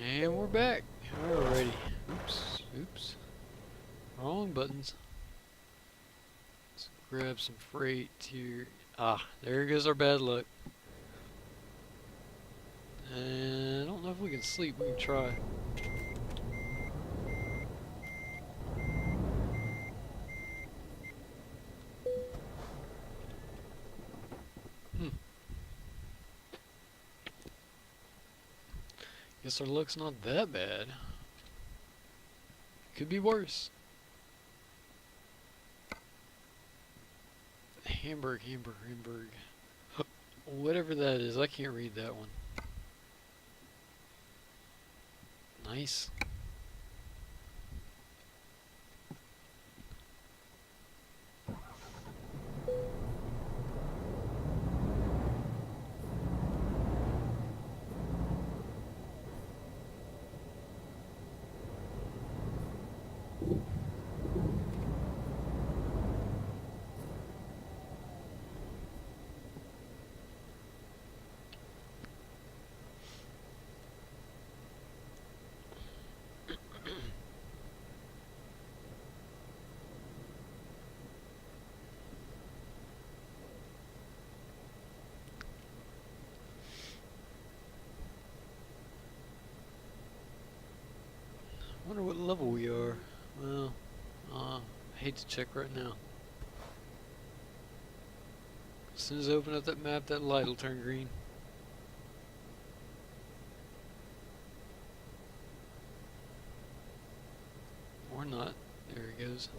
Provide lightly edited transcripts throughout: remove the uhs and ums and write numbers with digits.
And we're back. Alrighty. Oops. Wrong buttons. Let's grab some freight here. Ah, there goes our bad luck. And I don't know if we can sleep. We can try. Guess our luck's not that bad. Could be worse. Hamburg. Whatever that is, I can't read that one. Nice. Wonder what level we are. Well, I hate to check right now. As soon as I open up that map, that light will turn green. Or not. There it goes.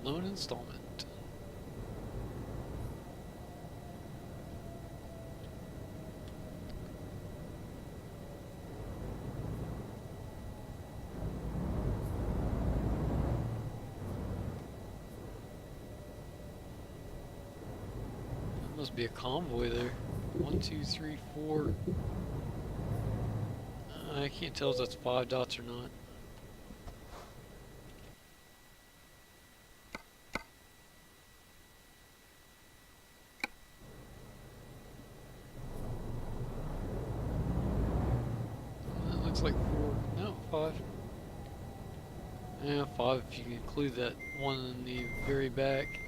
Loan installment. That must be a convoy there. 1, 2, 3, 4. I can't tell if that's 5 dots or not. Looks like 4. No, 5. Yeah, 5 if you can include that one in the very back.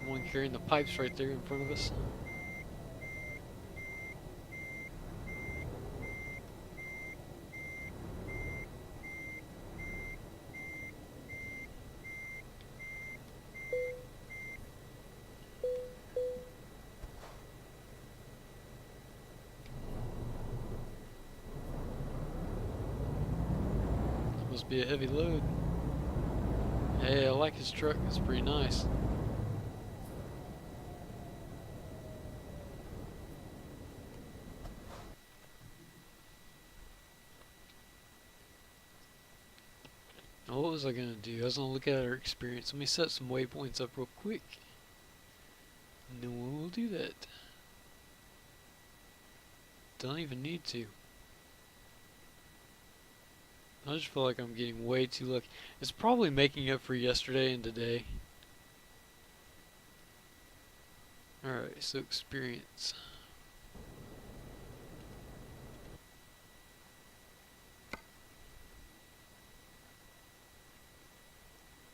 One carrying the pipes right there in front of us. Must be a heavy load. Hey, I like his truck. It's pretty nice. Now, what was I gonna do? I was gonna look at our experience. Let me set some waypoints up real quick. And then we'll do that. Don't even need to. I just feel like I'm getting way too lucky. It's probably making up for yesterday and today. Alright, so experience.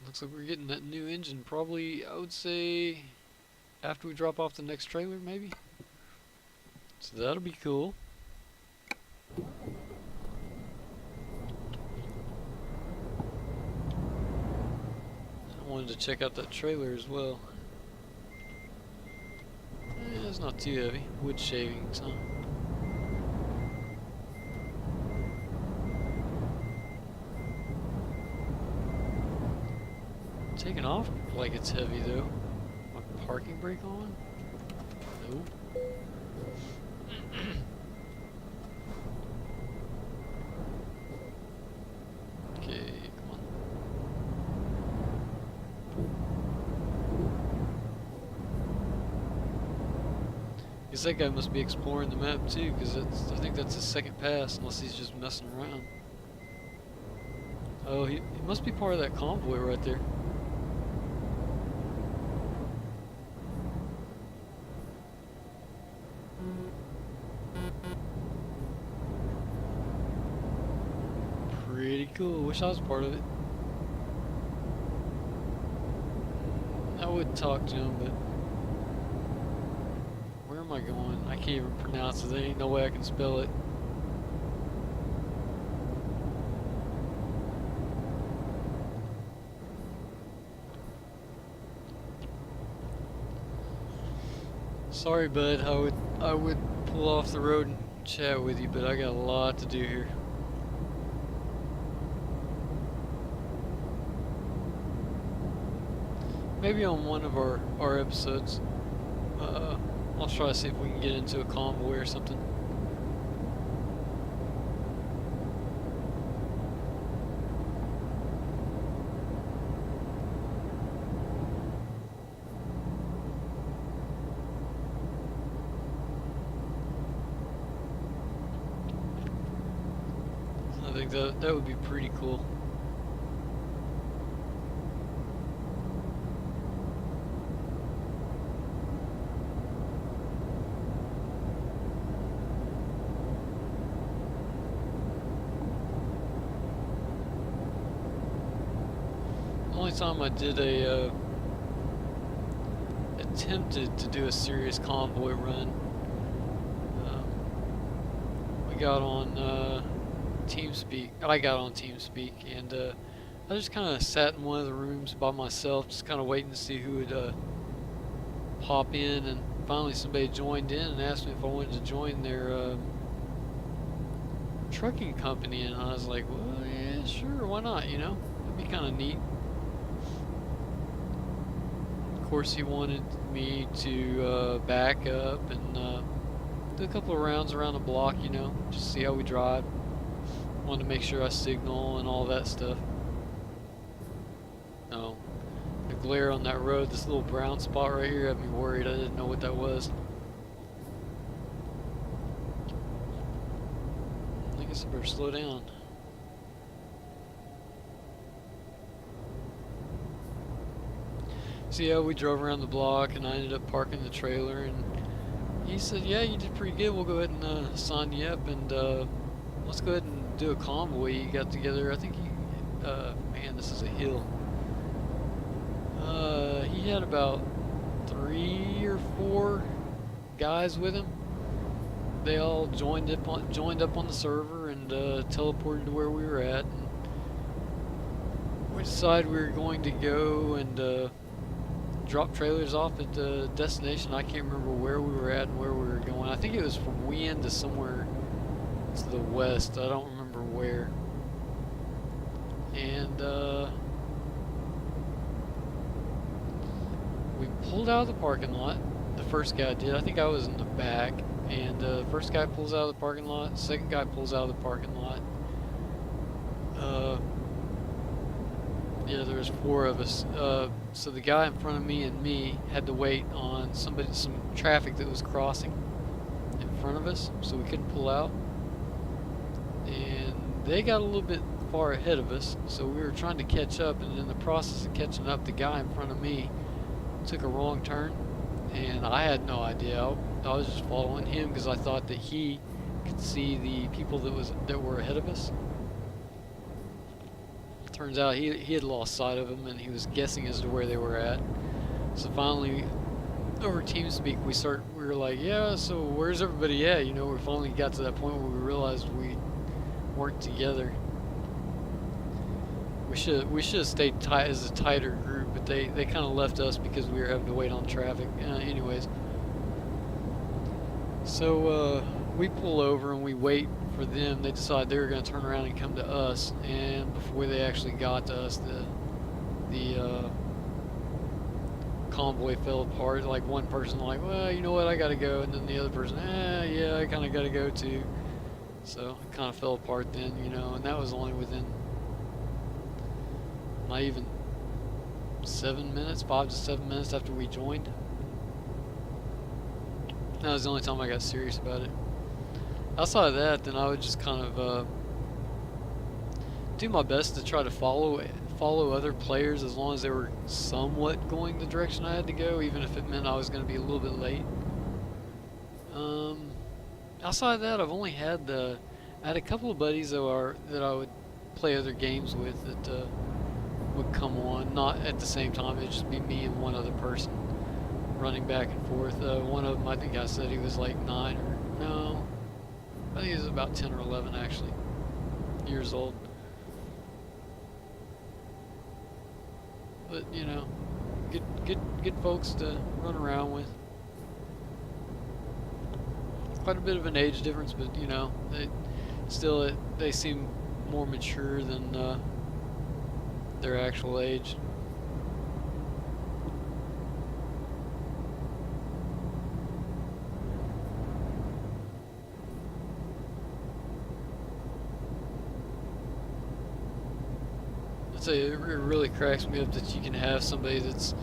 Looks like we're getting that new engine probably, I would say, after we drop off the next trailer, maybe? So that'll be cool. I wanted to check out that trailer as well. It's not too heavy. Wood shavings, huh? Taking off like it's heavy though. My parking brake on? No. Okay, come on. Guess that guy must be exploring the map too, because I think that's his second pass, unless he's just messing around. Oh, he must be part of that convoy right there. Pretty cool. Wish I was part of it. I would talk to him, but where am I going? I can't even pronounce it. There ain't no way I can spell it. Sorry, bud. I would pull off the road and chat with you, but I got a lot to do here. Maybe on one of our episodes, I'll try to see if we can get into a convoy or something. I think that would be pretty cool. The only time I did attempted to do a serious convoy run, we got on TeamSpeak. I got on TeamSpeak, and I just kind of sat in one of the rooms by myself, just kind of waiting to see who would pop in. And finally, somebody joined in and asked me if I wanted to join their trucking company, and I was like, "Well, yeah, sure, why not? You know, that'd be kind of neat." Of course, he wanted me to back up and do a couple of rounds around the block, you know, just see how we drive. Wanted to make sure I signal and all that stuff. Oh, the glare on that road, this little brown spot right here had me worried. I didn't know what that was. I guess I better slow down. So yeah, we drove around the block and I ended up parking the trailer, and he said, "Yeah, you did pretty good. We'll go ahead and sign you up, and let's go ahead and do a convoy." You got together, I think man, this is a hill. He had about 3 or 4 guys with him. They all joined up on the server and teleported to where we were at. And we decided we were going to go and drop trailers off at the destination. I can't remember where we were at and where we were going. I think it was from Wien to somewhere to the west. I don't remember where. And we pulled out of the parking lot. The first guy did. I think I was in the back. And the first guy pulls out of the parking lot. Second guy pulls out of the parking lot. Yeah, there was 4 of us. So the guy in front of me and me had to wait on some traffic that was crossing in front of us, so we couldn't pull out. And they got a little bit far ahead of us, so we were trying to catch up. And in the process of catching up, the guy in front of me took a wrong turn, and I had no idea. I was just following him because I thought that he could see the people that were ahead of us. Turns out he had lost sight of them, and he was guessing as to where they were at. So finally, over TeamSpeak, we were like, "Yeah, so where's everybody at?" You know, we finally got to that point where we realized we weren't together. We should have stayed tight as a tighter group, but they kind of left us because we were having to wait on traffic. Anyways, so we pull over and we wait for them. They decide they were going to turn around and come to us, and before they actually got to us, the convoy fell apart. Like, one person like, "Well, you know what, I gotta go," and then the other person, "Yeah, I kind of gotta go too." So it kind of fell apart then, you know, and that was only within not even 7 minutes, 5 to 7 minutes after we joined. That was the only time I got serious about it. Outside of that, then I would just kind of do my best to try to follow other players as long as they were somewhat going the direction I had to go, even if it meant I was going to be a little bit late. Outside of that, I've only had I had a couple of buddies that I would play other games with that would come on, not at the same time. It'd just be me and one other person running back and forth. One of them, I think I said he was like 9 or no, I think he was about 10 or 11 actually, years old. But you know, good folks to run around with. Quite a bit of an age difference, but you know, they seem more mature than their actual age. I'd say it really cracks me up that you can have somebody that's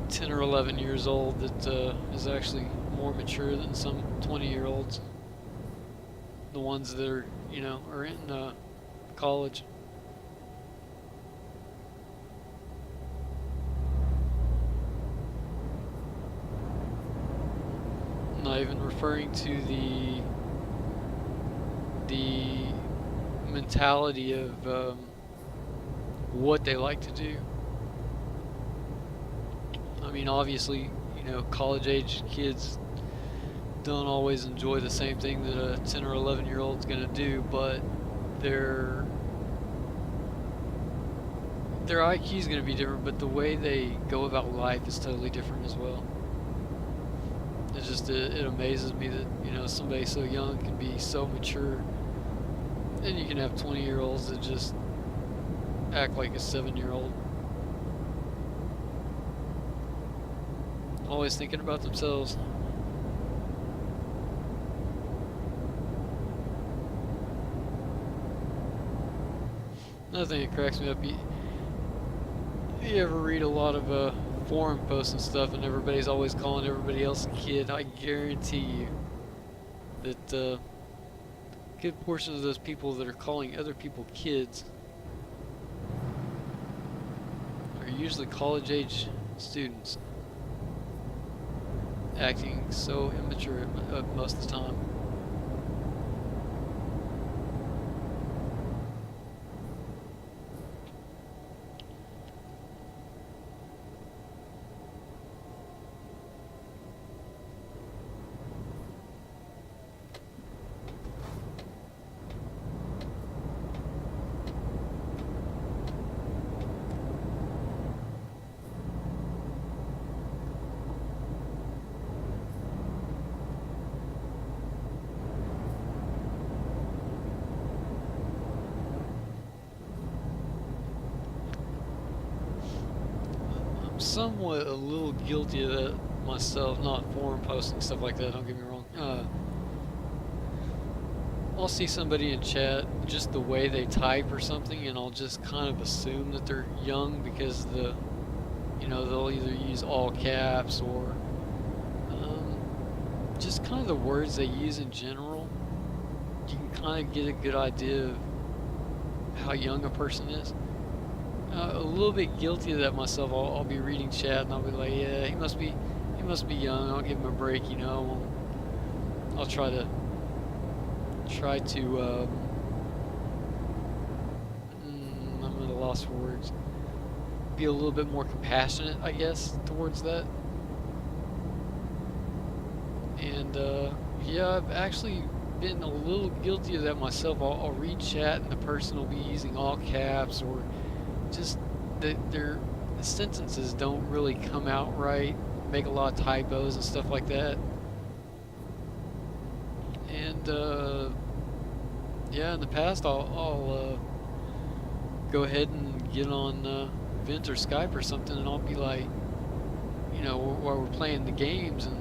10 or 11 years old that is actually more mature than some 20-year-olds. The ones that are, you know, are in college. Not even referring to the mentality of what they like to do. I mean, obviously, you know, college-age kids don't always enjoy the same thing that a 10 or 11-year-old's going to do, but their IQ is going to be different, but the way they go about life is totally different as well. It's just, it amazes me that, you know, somebody so young can be so mature, and you can have 20-year-olds that just act like a 7-year-old. Always thinking about themselves. Another thing that cracks me up, you ever read a lot of forum posts and stuff, and everybody's always calling everybody else a kid. I guarantee you that a good portion of those people that are calling other people kids are usually college-age students, acting so immature most of the time. Somewhat a little guilty of that myself, not forum posting stuff like that, don't get me wrong. I'll see somebody in chat, just the way they type or something, and I'll just kind of assume that they're young because you know, they'll either use all caps or just kind of the words they use in general. You can kind of get a good idea of how young a person is. A little bit guilty of that myself. I'll be reading chat and I'll be like, yeah, he must be young. I'll give him a break, you know. I'll try to I'm at a loss for words. Be a little bit more compassionate, I guess, towards that. And yeah, I've actually been a little guilty of that myself. I'll read chat and the person will be using all caps, or just their sentences don't really come out right, make a lot of typos and stuff like that. And yeah, in the past I'll go ahead and get on Vent or Skype or something, and I'll be like, you know, while we're playing the games, and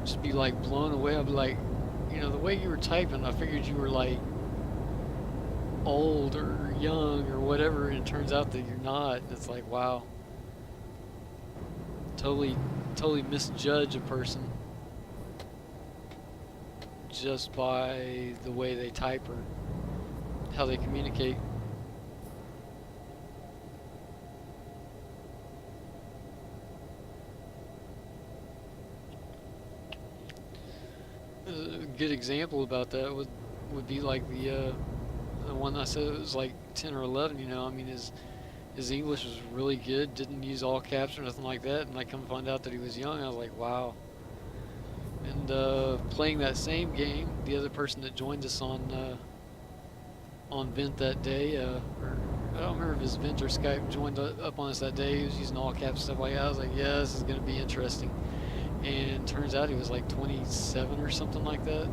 just be like blown away. I'll be like, you know, the way you were typing, I figured you were like old or young or whatever, and it turns out that you're not. It's like, wow, totally misjudge a person. just by the way they type or how they communicate. A good example about that would be like the one I said it was like 10 or 11. You know, I mean his English was really good. Didn't use all caps or nothing like that. And I come find out that he was young. I was like, wow. And playing that same game, the other person that joined us on Vent that day, or I don't remember if his Vent or Skype joined up on us that day. He was using all caps stuff like that. I was like, yeah, this is gonna be interesting. And turns out he was like 27 or something like that.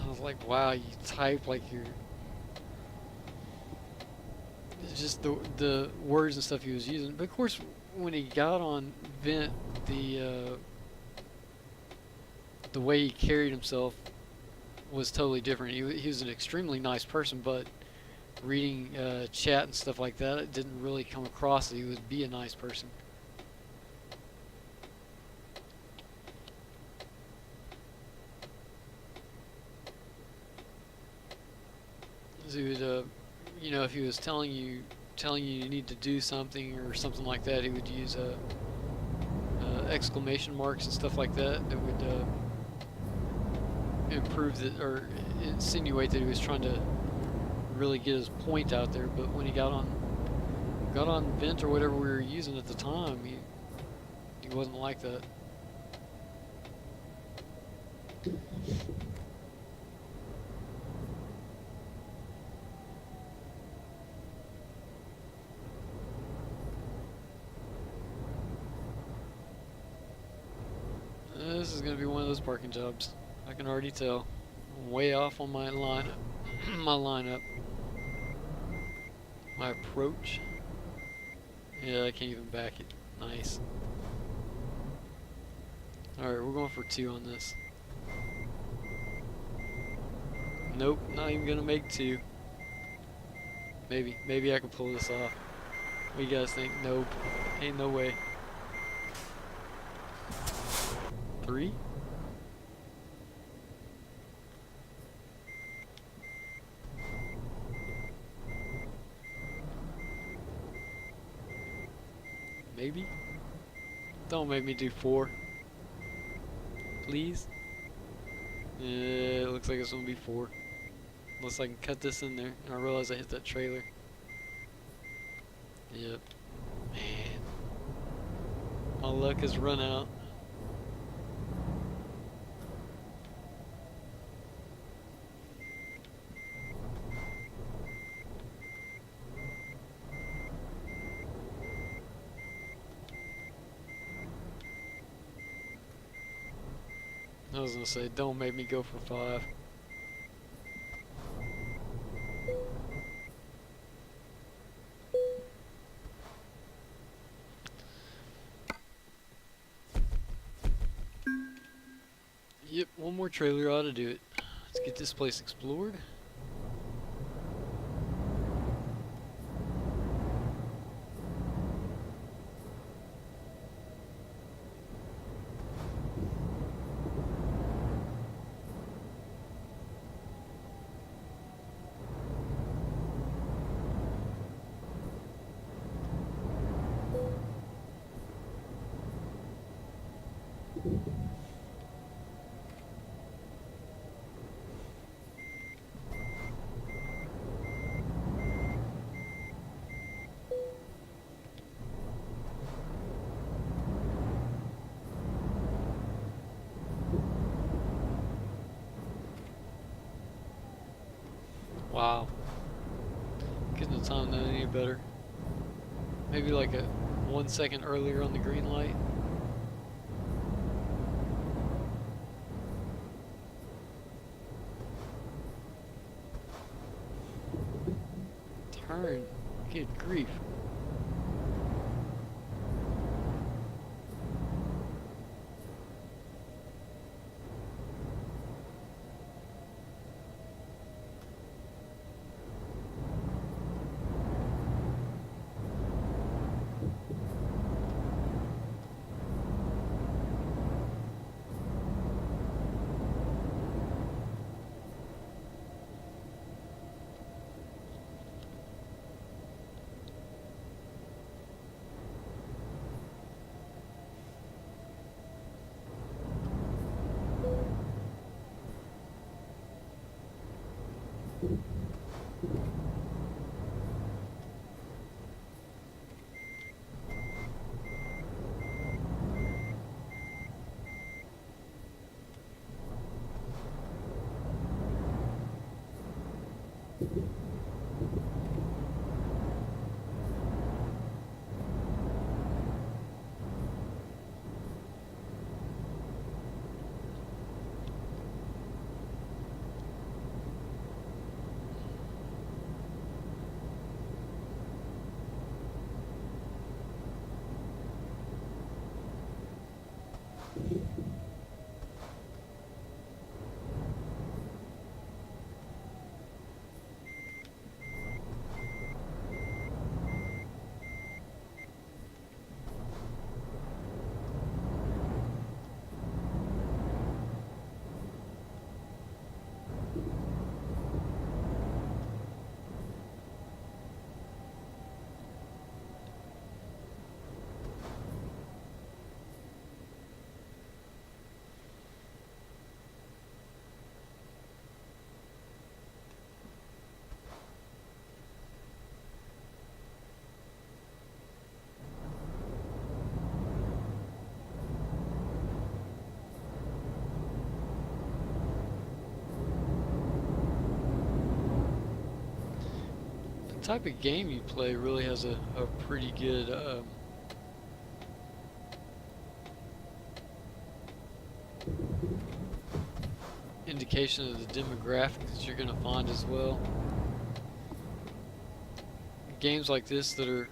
I was like, wow, you type like you're just the words and stuff he was using. But of course, when he got on Vent, the way he carried himself was totally different. He was an extremely nice person, but reading chat and stuff like that, it didn't really come across that he would be a nice person. So he would, you know, if he was telling you you need to do something or something like that, he would use exclamation marks and stuff like that that would improve that or insinuate that he was trying to really get his point out there. But when he got on Vent or whatever we were using at the time, he wasn't like that. This is gonna be one of those parking jobs. I can already tell. I'm way off on my lineup. My approach. Yeah, I can't even back it. Nice. Alright, we're going for 2 on this. Nope, not even gonna make 2. Maybe I can pull this off. What do you guys think? Nope. Ain't no way. 3? Maybe? Don't make me do 4. Please? Yeah, it looks like it's gonna be 4. Unless I can cut this in there. And I realize I hit that trailer. Yep. Man. My luck has run out. I was gonna say, don't make me go for 5. Yep, one more trailer ought to do it. Let's get this place explored. Wow. Couldn't have timed that any better. Maybe like a 1 second earlier on the green light. Turn. Good grief. The type of game you play really has a pretty good indication of the demographic that you're going to find as well. Games like this that are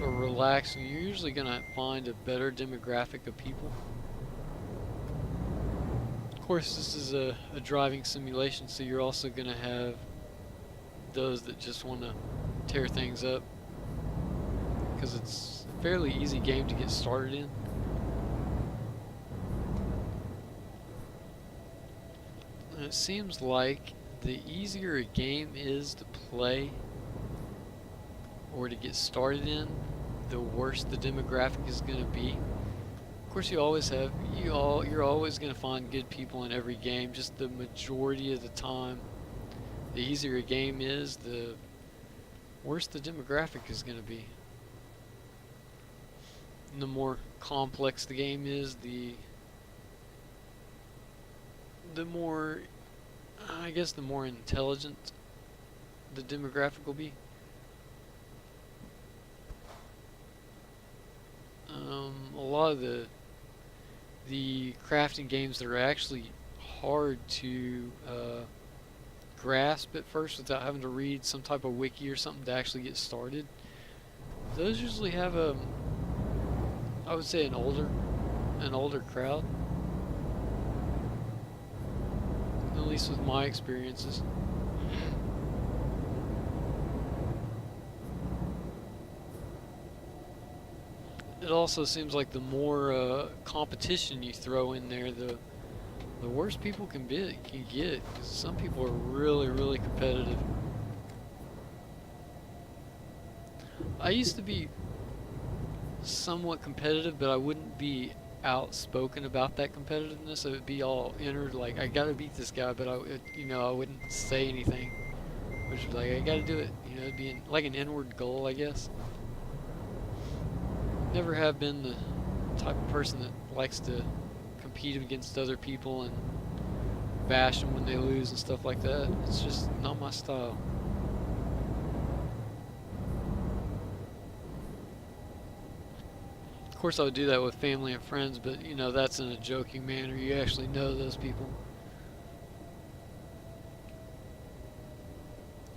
relaxing, you're usually going to find a better demographic of people. Of course, this is a driving simulation, so you're also going to have those that just want to tear things up, because it's a fairly easy game to get started in. And it seems like the easier a game is to play or to get started in, the worse the demographic is going to be. Of course, you're always going to find good people in every game. Just the majority of the time, the easier a game is, the worse the demographic is going to be. And the more complex the game is, the more, I guess, the more intelligent the demographic will be. A lot of the crafting games that are actually hard to grasp at first without having to read some type of wiki or something to actually get started, those usually have I would say an older crowd, at least with my experiences. It also seems like the more competition you throw in there, the worse people can get, because some people are really competitive. I used to be somewhat competitive, but I wouldn't be outspoken about that competitiveness. I would be all inner, like, I gotta beat this guy, but I wouldn't say anything, which was like, I gotta do it. It'd be like an inward goal, I guess. Never have been the type of person that likes to compete against other people and bash them when they lose and stuff like that. It's just not my style. Of course, I would do that with family and friends, but that's in a joking manner. You actually know those people.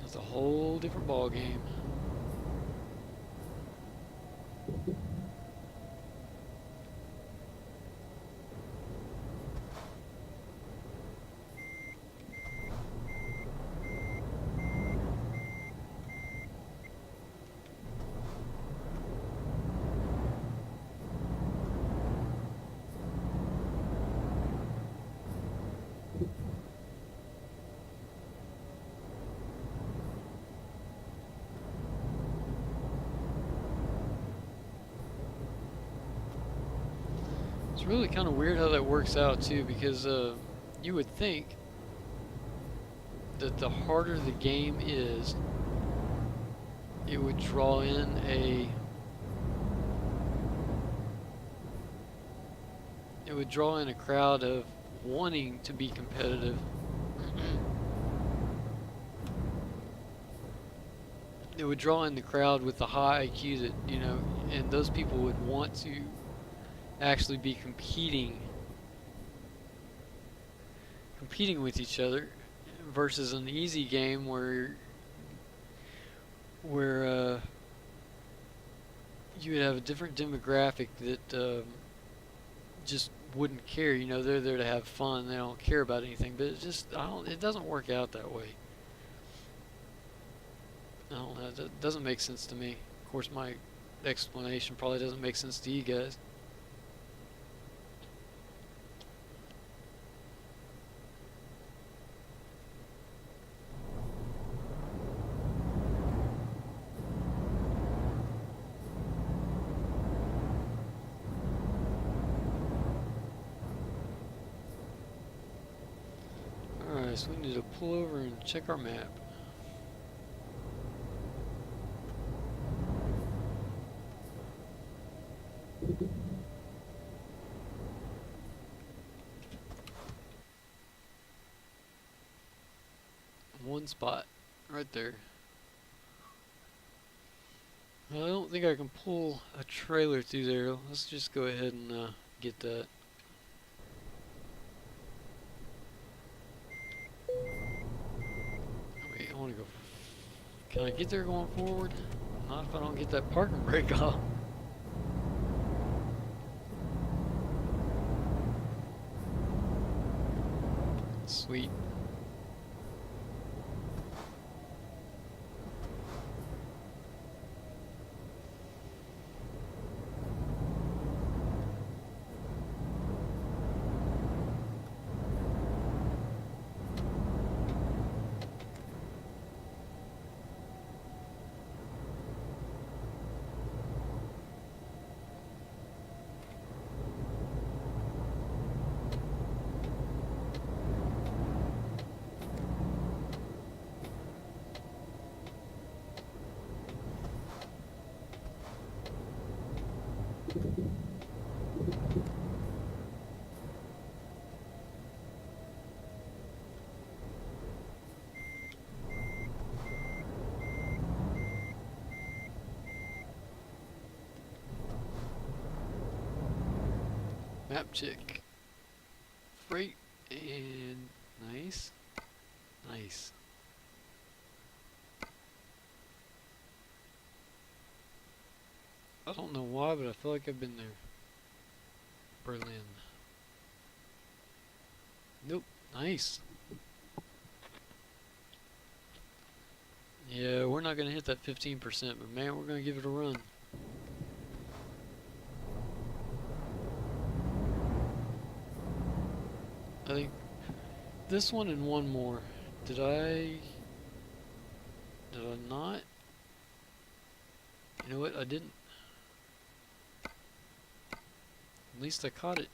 It's a whole different ball game. It's really kind of weird how that works out too, because you would think that the harder the game is, it would draw in a crowd of wanting to be competitive. It would draw in the crowd with the high IQ that, you know, and those people would want to actually be competing with each other, versus an easy game where you would have a different demographic that just wouldn't care. You know, they're there to have fun. They don't care about anything. But it doesn't work out that way. I don't know. That doesn't make sense to me. Of course, my explanation probably doesn't make sense to you guys. Alright, so we need to pull over and check our map. One spot, right there. I don't think I can pull a trailer through there. Let's just go ahead and get that. Wait, I want to go. Can I get there going forward? Not if I don't get that parking brake off. Sweet. Map check. Freight and nice. Nice. I don't know why, but I feel like I've been there. Berlin. Nope. Nice. Yeah, we're not going to hit that 15%, but man, we're going to give it a run. I think this one and one more. Did I not? You know what? I didn't. At least I caught it.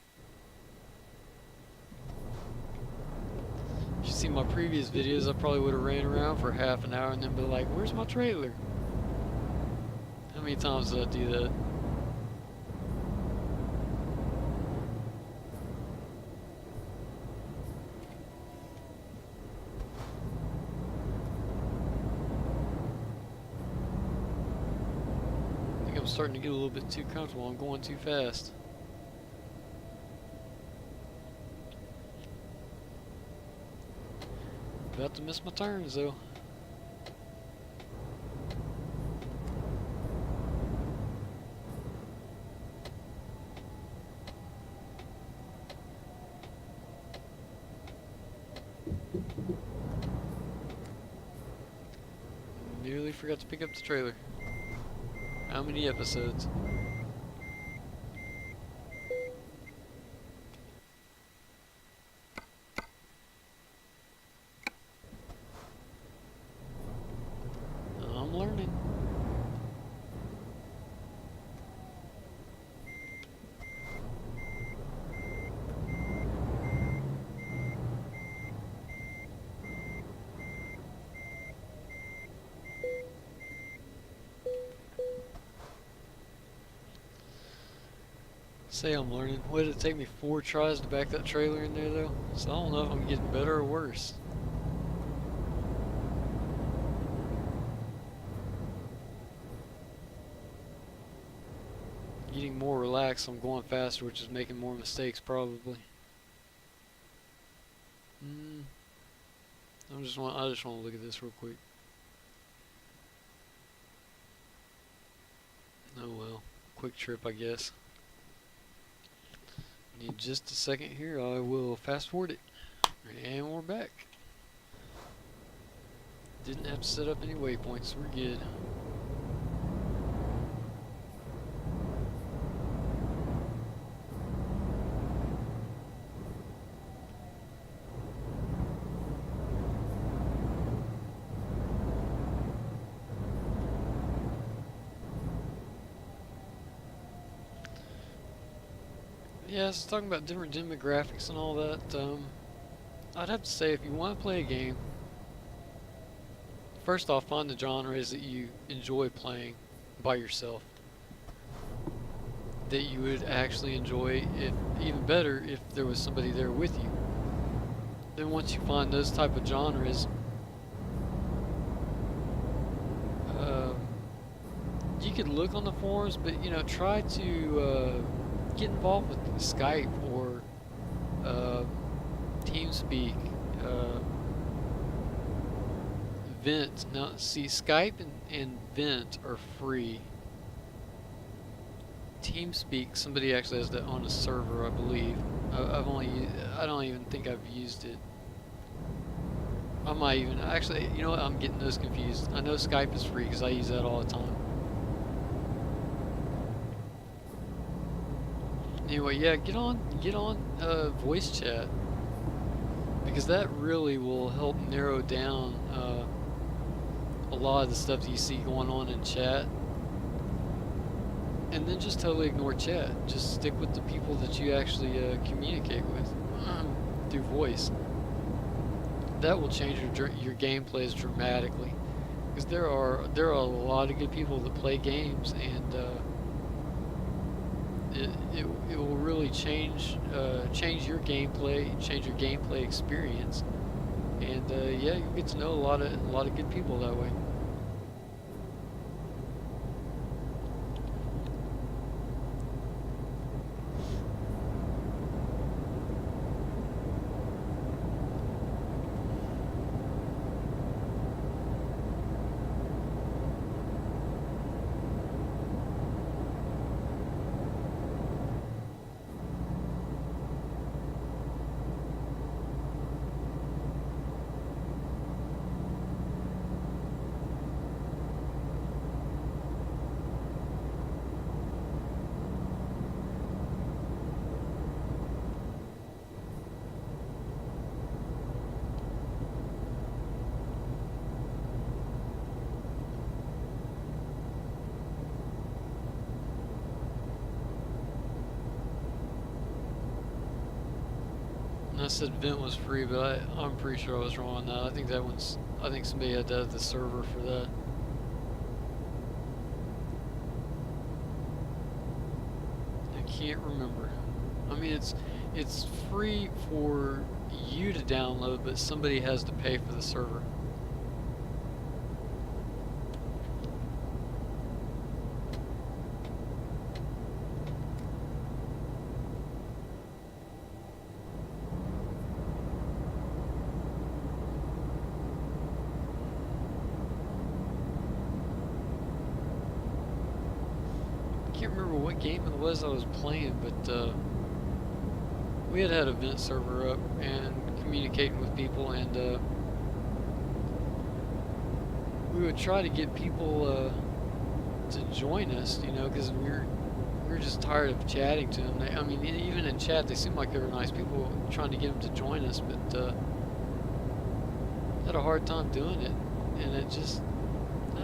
If you see my previous videos, I probably would have ran around for half an hour and then be like, where's my trailer? How many times did I do that? I think I'm starting to get a little bit too comfortable. I'm going too fast. About to miss my turns though. Nearly forgot to pick up the trailer. How many episodes? I'm learning. Say I'm learning. What did it take me 4 tries to back that trailer in there though? So I don't know if I'm getting better or worse. Getting more relaxed, I'm going faster, which is making more mistakes probably. I just want to look at this real quick. Oh well, quick trip I guess. Need just a second here. I will fast forward it, and we're back. Didn't have to set up any waypoints. We're good. Yeah, so talking about different demographics and all that, I'd have to say if you want to play a game, first off, find the genres that you enjoy playing by yourself, that you would actually enjoy, if even better, if there was somebody there with you. Then once you find those type of genres, you could look on the forums, but you know, try to get involved with Skype or TeamSpeak, Vent. Now, see, Skype and Vent are free. TeamSpeak, somebody actually has that on a server, I believe. I don't even think I've used it. I might even, actually, you know what, I'm getting those confused. I know Skype is free because I use that all the time. Anyway, yeah, get on voice chat, because that really will help narrow down a lot of the stuff that you see going on in chat. And then just totally ignore chat. Just stick with the people that you actually communicate with through voice. That will change your gameplays dramatically, because there are a lot of good people that play games, and it will really change your gameplay, change your gameplay experience, and yeah, you get to know a lot of good people that way. I said Vent was free, but I'm pretty sure I was wrong on that. I think somebody had to have the server for that. I can't remember. I mean, it's free for you to download, but somebody has to pay for the server. I can't remember what game it was I was playing, but we had a Vent server up and communicating with people, and we would try to get people to join us, you know, because we were just tired of chatting to them. I mean, even in chat, they seemed like they were nice people, trying to get them to join us, but had a hard time doing it, and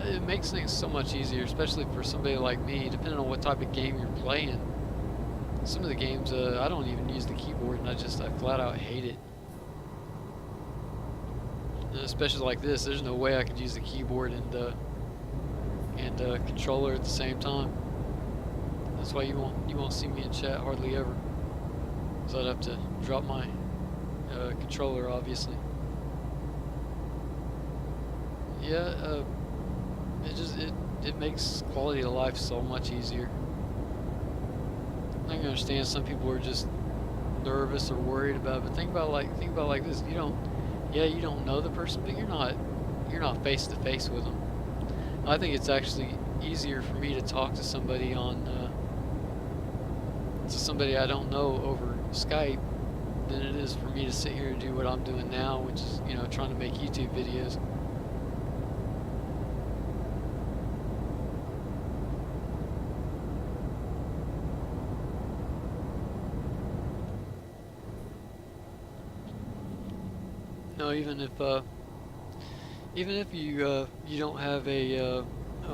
it makes things so much easier, especially for somebody like me, depending on what type of game you're playing. Some of the games, I don't even use the keyboard, and I flat out hate it. And especially like this, there's no way I could use the keyboard and controller at the same time. That's why you won't see me in chat hardly ever. So I'd have to drop my controller, obviously. Yeah, it makes quality of life so much easier. I can understand some people are just nervous or worried about it, but think about like this. You don't know the person, but you're not face to face with them. I think it's actually easier for me to talk to somebody I don't know over Skype than it is for me to sit here and do what I'm doing now, which is, trying to make YouTube videos. No, even if you don't have a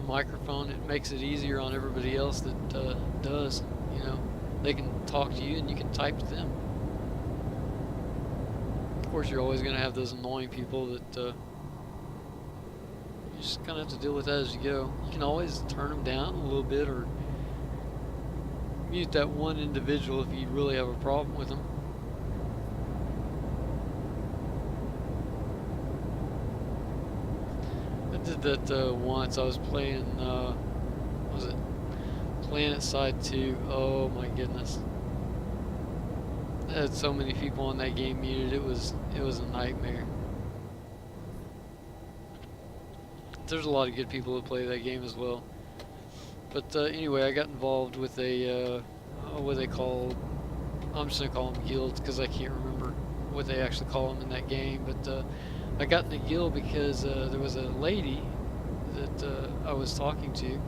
microphone, it makes it easier on everybody else that does. They can talk to you and you can type to them. Of course, you're always going to have those annoying people that you just kind of have to deal with that as you go. You can always turn them down a little bit or mute that one individual if you really have a problem with them. I did that once. I was playing, what was it? Planet Side 2. Oh my goodness. I had so many people on that game muted. It was a nightmare. There's a lot of good people that play that game as well. But anyway, I got involved with a what they call, I'm just gonna call them guilds because I can't remember what they actually call them in that game. But I got in a guild because there was a lady that I was talking to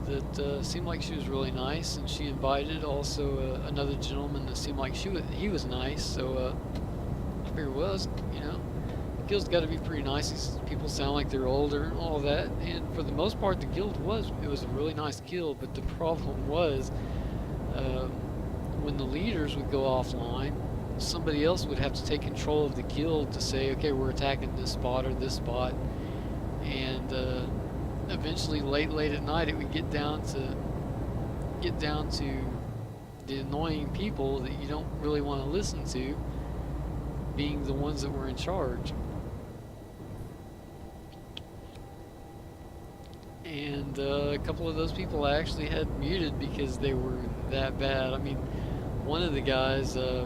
that seemed like she was really nice, and she invited also another gentleman that seemed like he was nice. So I figured, well, the guild's got to be pretty nice. These people sound like they're older and all that. And for the most part, the guild was a really nice guild. But the problem was when the leaders would go offline, somebody else would have to take control of the guild to say, okay, we're attacking this spot or this spot, and eventually late at night it would get down to the annoying people that you don't really want to listen to being the ones that were in charge. And a couple of those people I actually had muted because they were that bad. I mean, one of the guys, I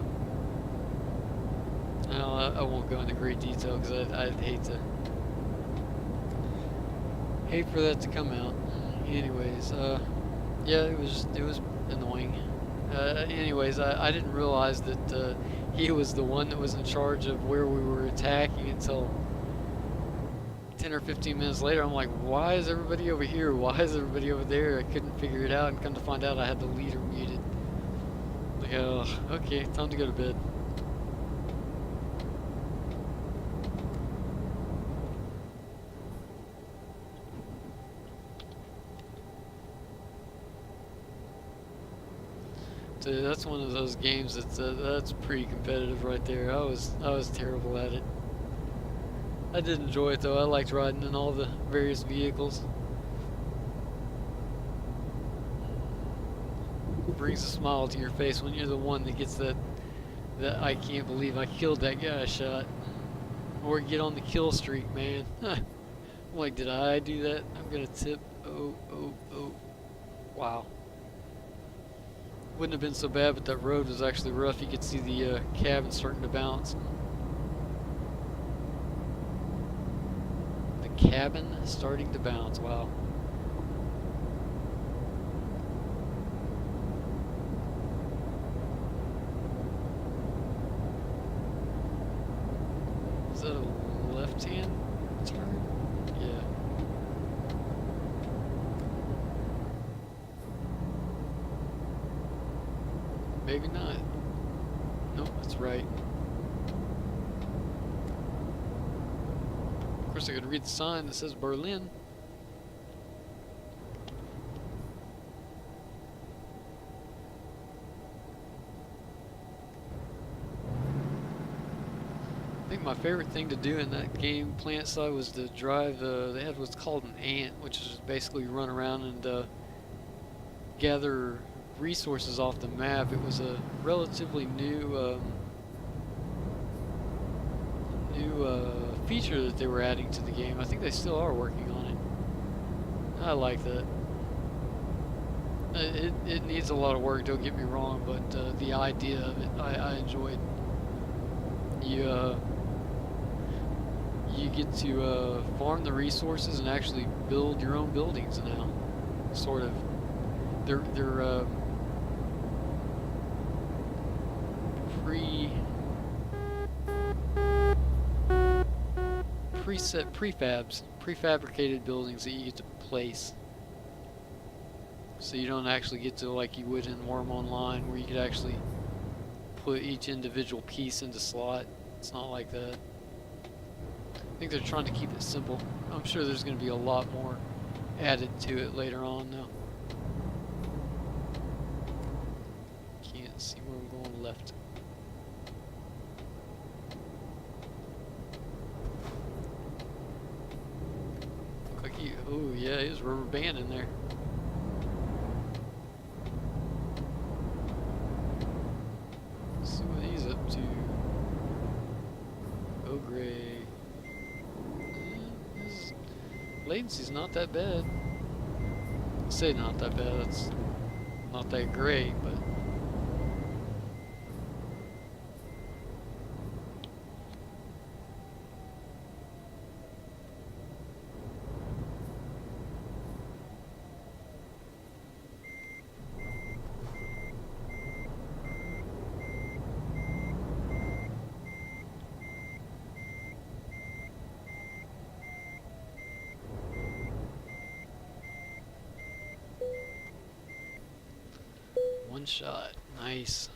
won't go into great detail because I'd hate for that to come out. Anyways, yeah, it was annoying. Anyways, I didn't realize that he was the one that was in charge of where we were attacking until 10 or 15 minutes later. I'm like, why is everybody over here? Why is everybody over there? I couldn't figure it out, and come to find out I had the leader muted. Like, oh, okay, time to go to bed. So that's one of those games that's pretty competitive right there. I was terrible at it. I did enjoy it though. I liked riding in all the various vehicles. It brings a smile to your face when you're the one that gets that I can't believe I killed that guy shot. Or get on the kill streak, man. I'm like, did I do that? I'm gonna tip. Oh. Wow. Wouldn't have been so bad, but that road was actually rough. You could see the cabin starting to bounce. The cabin starting to bounce. Wow. Is that a left-hand turn? Yeah. Maybe not. Nope, that's right. Of course, I could read the sign that says Berlin. I think my favorite thing to do in that game, Plant Side, was to drive. They had what's called an ant, which is basically run around and gather resources off the map. It was a relatively new feature that they were adding to the game. I think they still are working on it. I like that. It needs a lot of work, don't get me wrong, but the idea of it, I enjoyed. You get to farm the resources and actually build your own buildings now. Sort of. They're prefabricated buildings that you get to place. So you don't actually get to, like you would in Worm Online, where you could actually put each individual piece into slot. It's not like that. I think they're trying to keep it simple. I'm sure there's going to be a lot more added to it later on though. Can't see where I'm going left. Look like he, oh yeah, there's rubber band in there. Let's see what he's up to. Oh great. Latency's not that bad. I say not that bad, it's not that great, but one shot. Nice.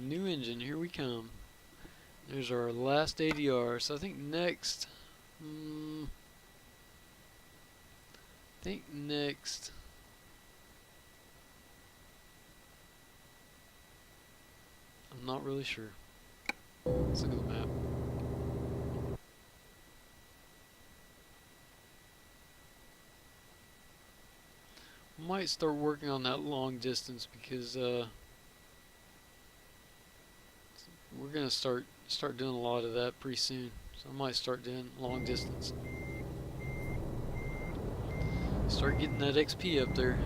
New engine, here we come. There's our last ADR. So I think next, I'm not really sure. Let's look at the map. Might start working on that long distance because we're gonna start doing a lot of that pretty soon. So I might start doing long distance. Start getting that XP up there.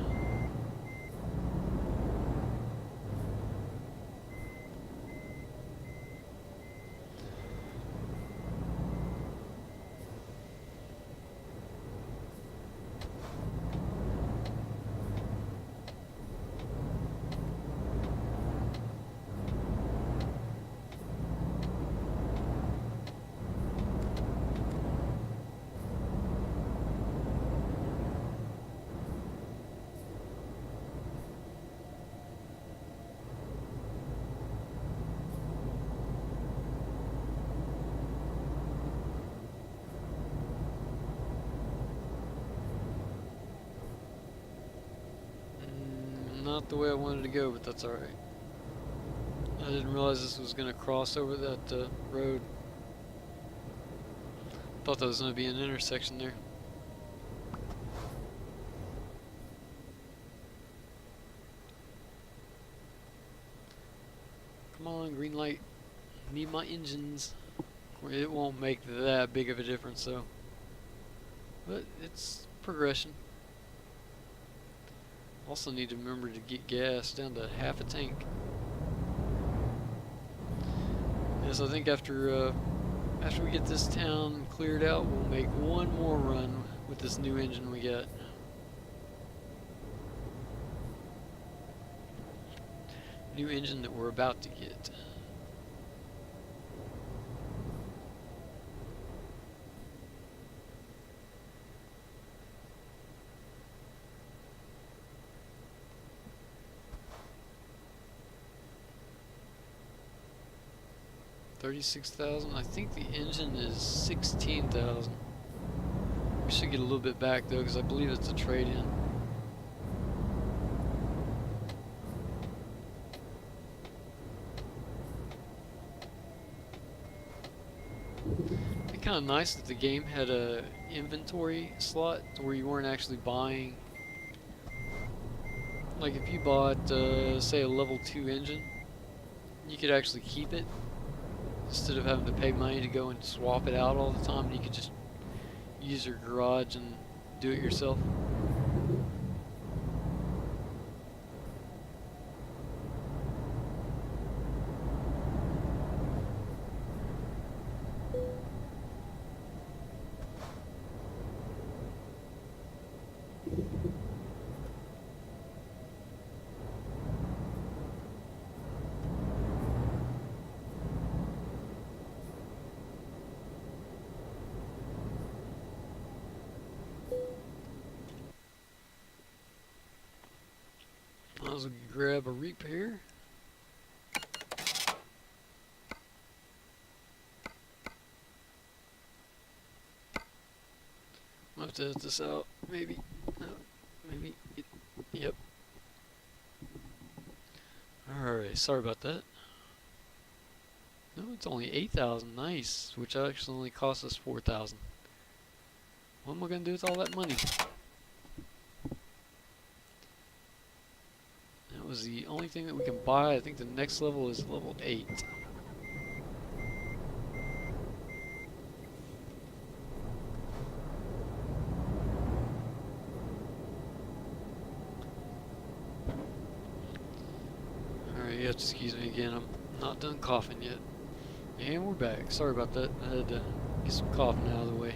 Not the way I wanted to go, but that's alright. I didn't realize this was going to cross over that road. Thought that was going to be an intersection there. Come on, green light. Need my engines. It won't make that big of a difference though. But it's progression. Also need to remember to get gas down to half a tank. Yes, I think after we get this town cleared out, we'll make one more run with this new engine we got. New engine that we're about to get. $36,000. I think the engine is $16,000. We should get a little bit back though, because I believe it's a trade-in. I think kind of nice that the game had a inventory slot where you weren't actually buying. Like if you bought, say, a level 2 engine, you could actually keep it instead of having to pay money to go and swap it out all the time. You could just use your garage and do it yourself. I was gonna grab a repair. I'll have to edit this out, maybe. No, maybe. Yep. Alright, sorry about that. No, it's only 8,000, nice, which actually only cost us 4,000. What am I gonna do with all that money? That was the only thing that we can buy. I think the next level is level 8. Alright, you have to excuse me again, I'm not done coughing yet. And we're back. Sorry about that. I had to get some coughing out of the way.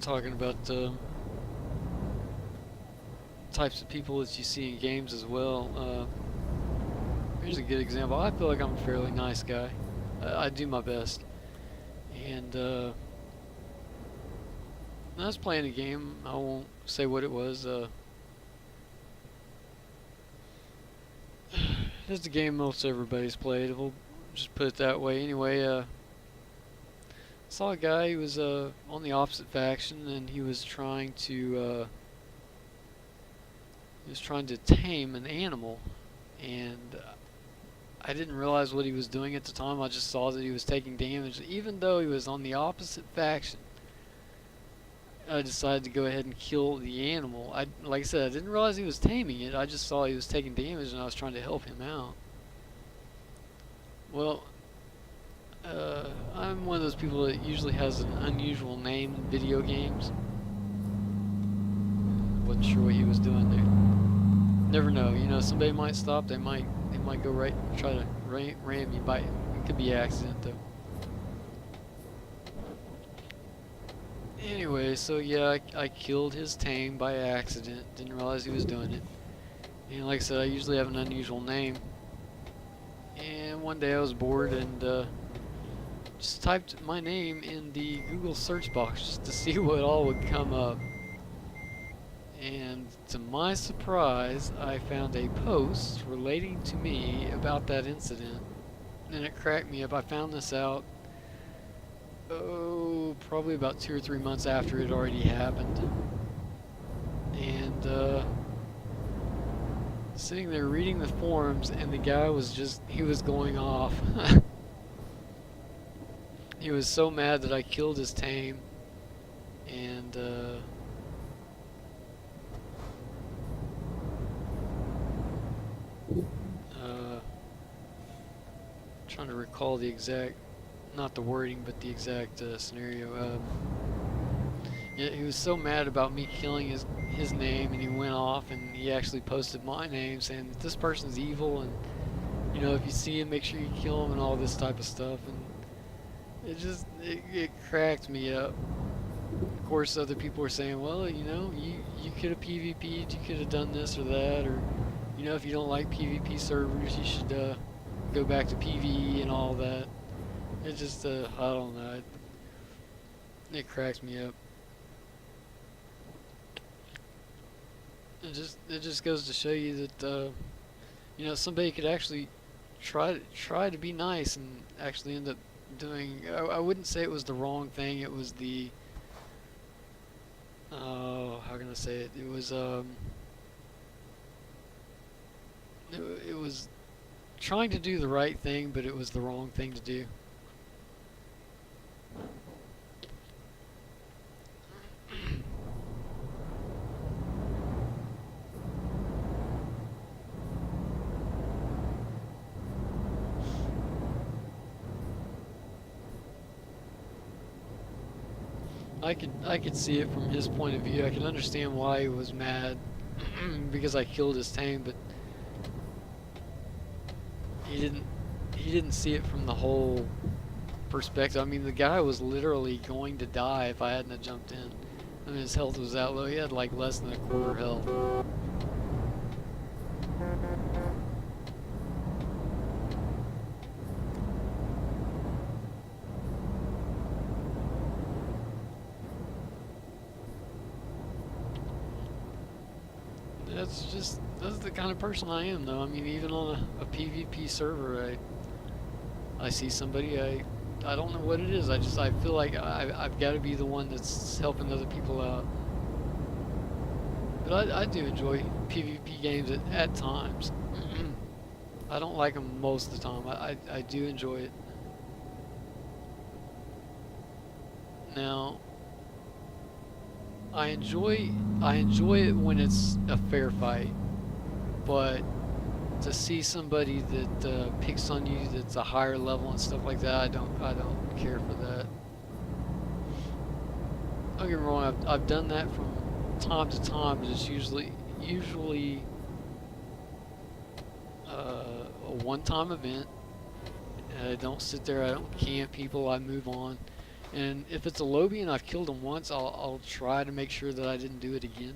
Talking about types of people that you see in games as well. Here's a good example. I feel like I'm a fairly nice guy. I do my best. And I was playing a game. I won't say what it was. It's a game most everybody's played. We'll just put it that way. Anyway, saw a guy who was on the opposite faction, and he was trying to tame an animal, and I didn't realize what he was doing at the time. I just saw that he was taking damage, even though he was on the opposite faction. I decided to go ahead and kill the animal. Like I said, I didn't realize he was taming it. I just saw he was taking damage, and I was trying to help him out. Well, I'm one of those people that usually has an unusual name in video games. Wasn't sure what he was doing there. Never know. You know, somebody might stop. They might go right and try to ram you. It could be an accident though. Anyway, so yeah, I killed his tame by accident. Didn't realize he was doing it. And like I said, I usually have an unusual name. And one day I was bored and just typed my name in the Google search box just to see what all would come up. And to my surprise, I found a post relating to me about that incident. And it cracked me up. I found this out, probably about 2 or 3 months after it already happened. And sitting there reading the forums, and the guy was he was going off. He was so mad that I killed his tame, and trying to recall the exact, not the wording, but the exact scenario. Yeah, he was so mad about me killing his name, and he went off and he actually posted my name saying that this person's evil, and you know, if you see him, make sure you kill him, and all this type of stuff. And it cracked me up. Of course, other people were saying, well, you know, you could have PvP'd, you could have done this or that, or you know, if you don't like PvP servers, you should go back to PvE and all that. It just, I don't know. It cracks me up. It just goes to show you that you know, somebody could actually try to be nice and actually end up doing. I wouldn't say it was the wrong thing. It was the how can I say it? It was it was trying to do the right thing, but it was the wrong thing to do. I could see it from his point of view. I can understand why he was mad because I killed his tank, but he didn't see it from the whole perspective. I mean, the guy was literally going to die if I hadn't have jumped in. I mean, his health was that low. He had like less than a quarter health. That's the kind of person I am, though. I mean, even on a PvP server, I see somebody, I don't know what it is. I feel like I've got to be the one that's helping other people out. But I do enjoy PvP games at times. I don't like them most of the time. I do enjoy it. Now, I enjoy it when it's a fair fight, but to see somebody that picks on you that's a higher level and stuff like that, I don't care for that. Don't get me wrong, I've done that from time to time, but it's usually a one-time event. I don't sit there, I don't camp people, I move on. And if it's a lobby and I've killed them once, I'll try to make sure that I didn't do it again.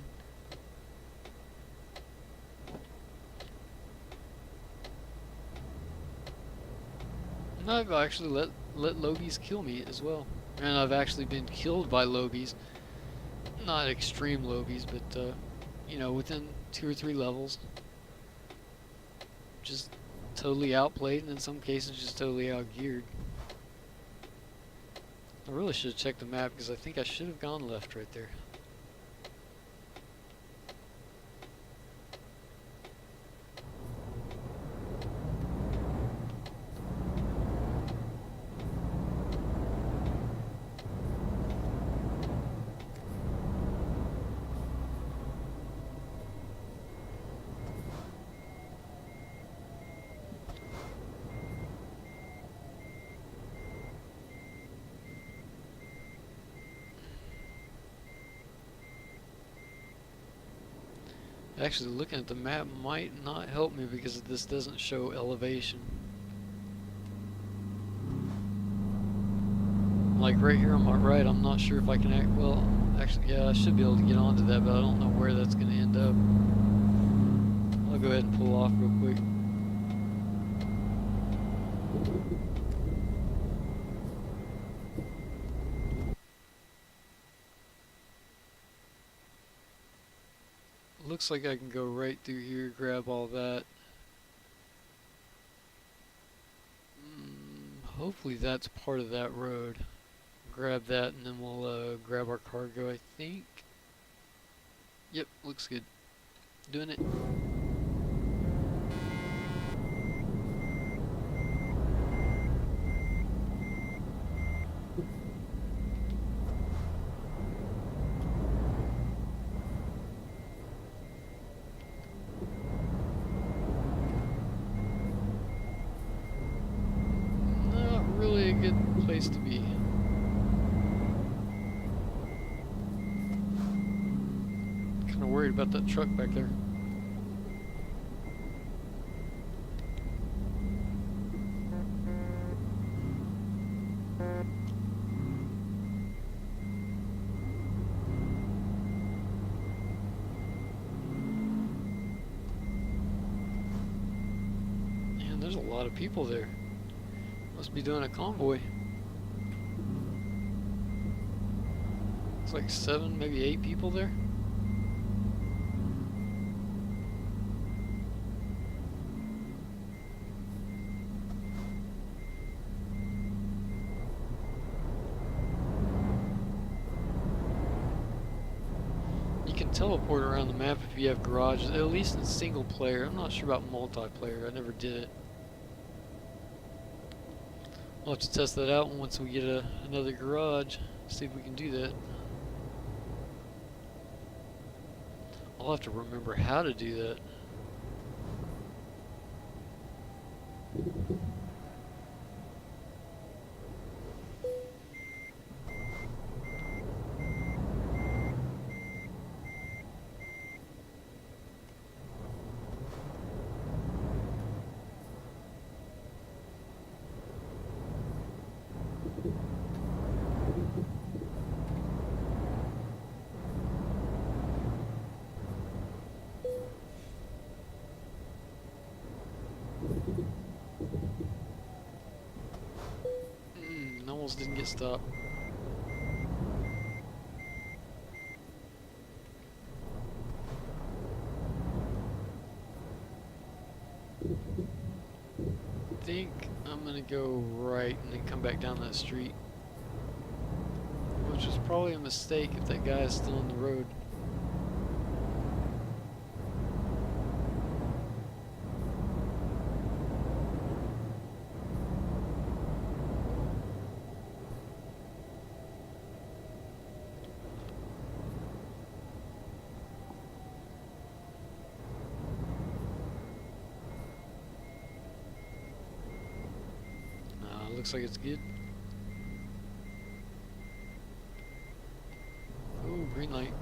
And I've actually let lobies kill me as well. And I've actually been killed by lobies. Not extreme lobies, but you know, within 2 or 3 levels. Just totally outplayed, and in some cases just totally outgeared. I really should have checked the map because I think I should have gone left right there. Actually, looking at the map might not help me because this doesn't show elevation. Like right here on my right, I'm not sure if I can well, actually, yeah, I should be able to get onto that, but I don't know where that's going to end up. I'll go ahead and pull off real quick. Looks like I can go right through here, grab all that. Hopefully that's part of that road. Grab that and then we'll grab our cargo, I think. Yep, looks good. Doing it. Good place to be. Kind of worried about that truck back there. Man, there's a lot of people there. Must be doing a convoy. It's like 7, maybe 8 people there. You can teleport around the map if you have garages, at least in single player. I'm not sure about multiplayer, I never did it. We'll have to test that out once we get another garage, see if we can do that. I'll have to remember how to do that. Almost didn't get stopped. I think I'm gonna go right and then come back down that street, which was probably a mistake if that guy is still on the road. Looks like it's good. Oh, green light.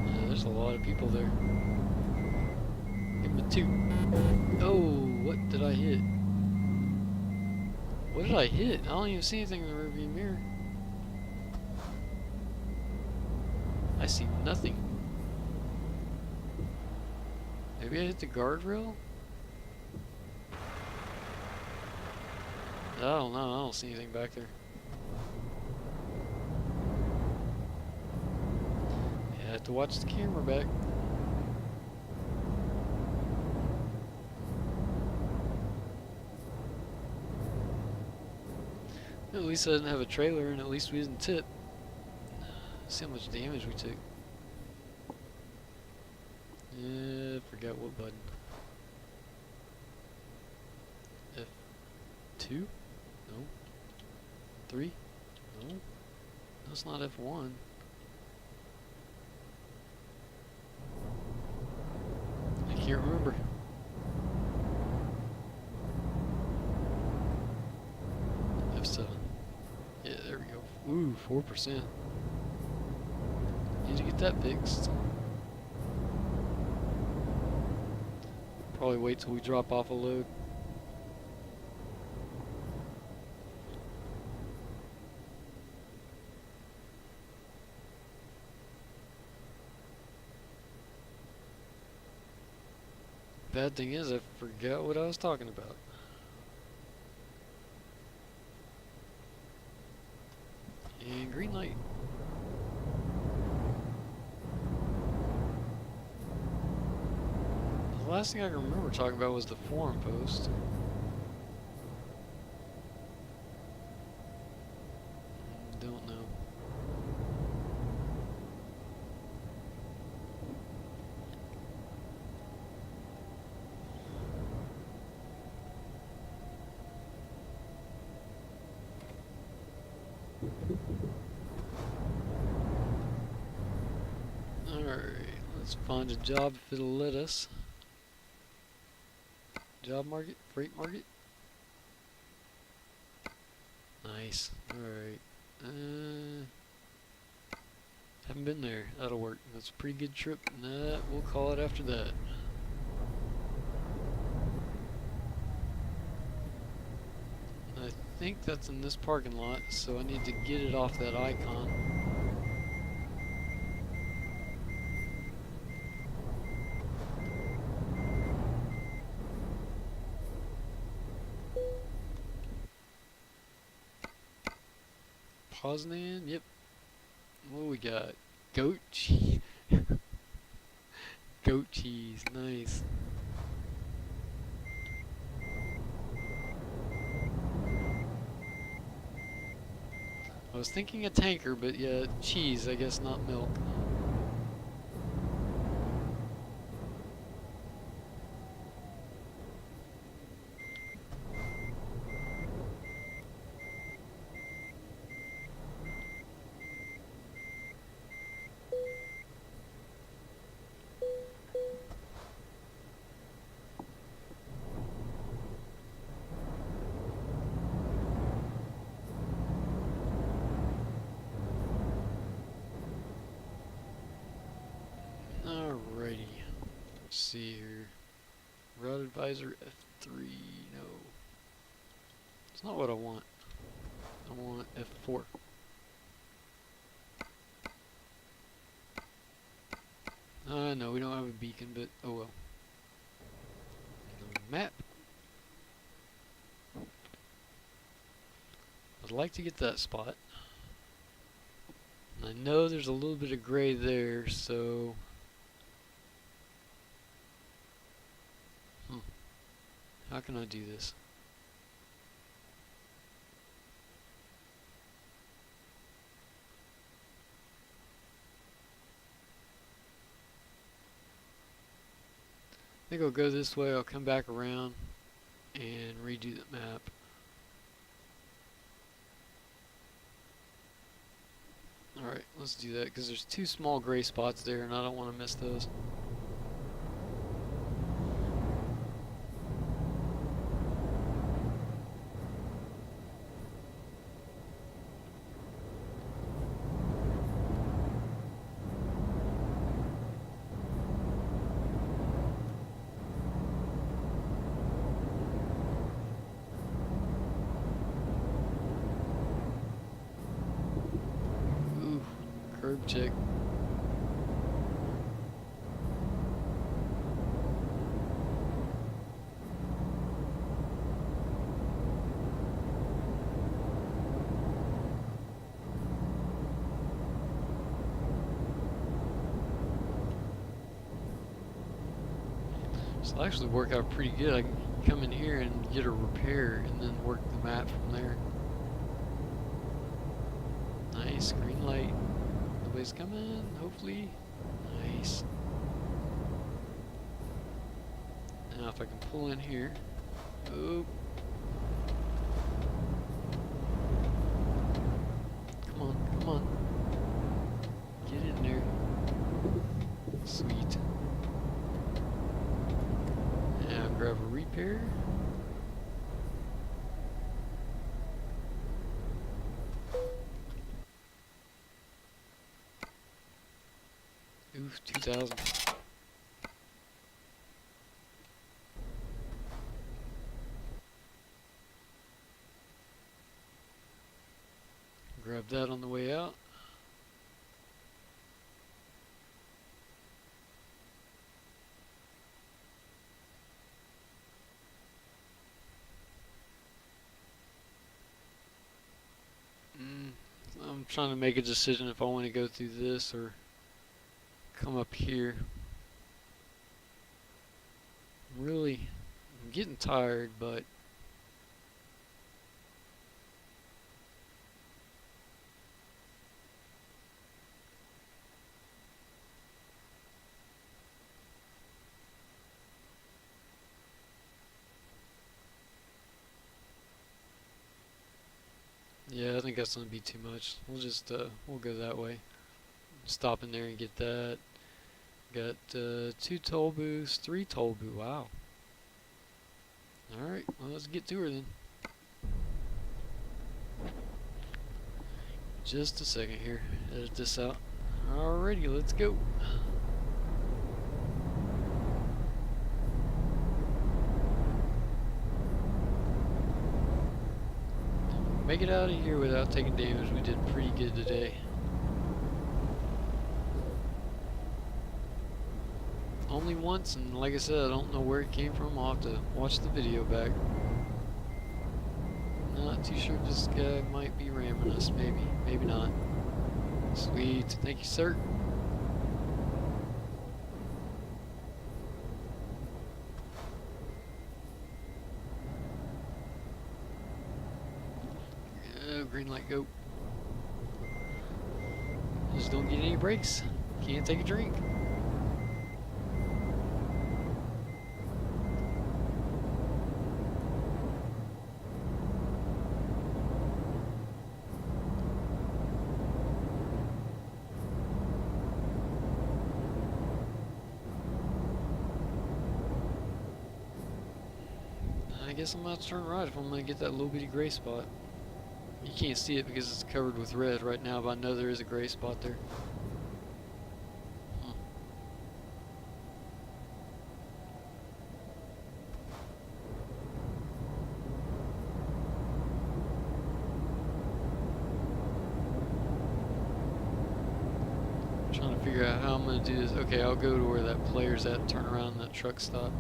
Yeah, there's a lot of people there. Give him a 2. Oh, what did I hit? What did I hit? I don't even see anything in the rearview mirror. I see nothing. Maybe I hit the guardrail? I don't know, I don't see anything back there. Yeah, I have to watch the camera back. At least I didn't have a trailer and at least we didn't tip. See how much damage we took. Yeah, forgot what button. F2? No. 3? No. That's not F1. I can't remember. F7. Yeah, there we go. Ooh, 4%. Need to get that fixed. Probably wait till we drop off a load. Bad thing is I forgot what I was talking about. And green light. The last thing I can remember talking about was the forum post. Don't know. Alright, let's find a job if it'll let us. Job market? Freight market? Nice. Alright. Haven't been there. That'll work. That's a pretty good trip. Nah, we'll call it after that. I think that's in this parking lot, so I need to get it off that icon. Poznan, yep. What we got? Goat cheese. Goat cheese, nice. I was thinking a tanker, but yeah, cheese, I guess, not milk. Alrighty. Let's see here. Route advisor F3. No. It's not what I want. I want F4. No, we don't have a beacon, but oh well. Map. I'd like to get that spot. I know there's a little bit of gray there, so... How can I do this? I think I'll go this way, I'll come back around and redo the map. Alright, let's do that, because there's two small gray spots there and I don't want to miss those. Curb check. This will actually work out pretty good. I can come in here and get a repair and then work the map from there. Nice, green light. Nobody's coming, hopefully. Nice. Now if I can pull in here. Oh. Come on, come on. Get in there. Sweet. Now grab a repair. Oof, 2,000. Grab that on the way out. I'm trying to make a decision if I want to go through this or come up here. I'm getting tired, but yeah, I think that's gonna be too much. We'll go that way. Stop in there and get that. Got 2 toll booths, 3 toll booths. Wow. Alright, well, let's get to her then. Just a second here. Edit this out. Alrighty, let's go. Make it out of here without taking damage. We did pretty good today. Only once, and like I said, I don't know where it came from. I'll have to watch the video back. Not Not too sure if this guy might be ramming us. Maybe, maybe not. Sweet. Thank you, sir. Green light, go. Just don't get any brakes. Can't take a drink. I guess I'm about to turn right if I'm gonna get that little bitty gray spot. You can't see it because it's covered with red right now, but I know there is a gray spot there. Trying to figure out how I'm going to do this. Okay, I'll go to where that player's at and turn around that truck stop.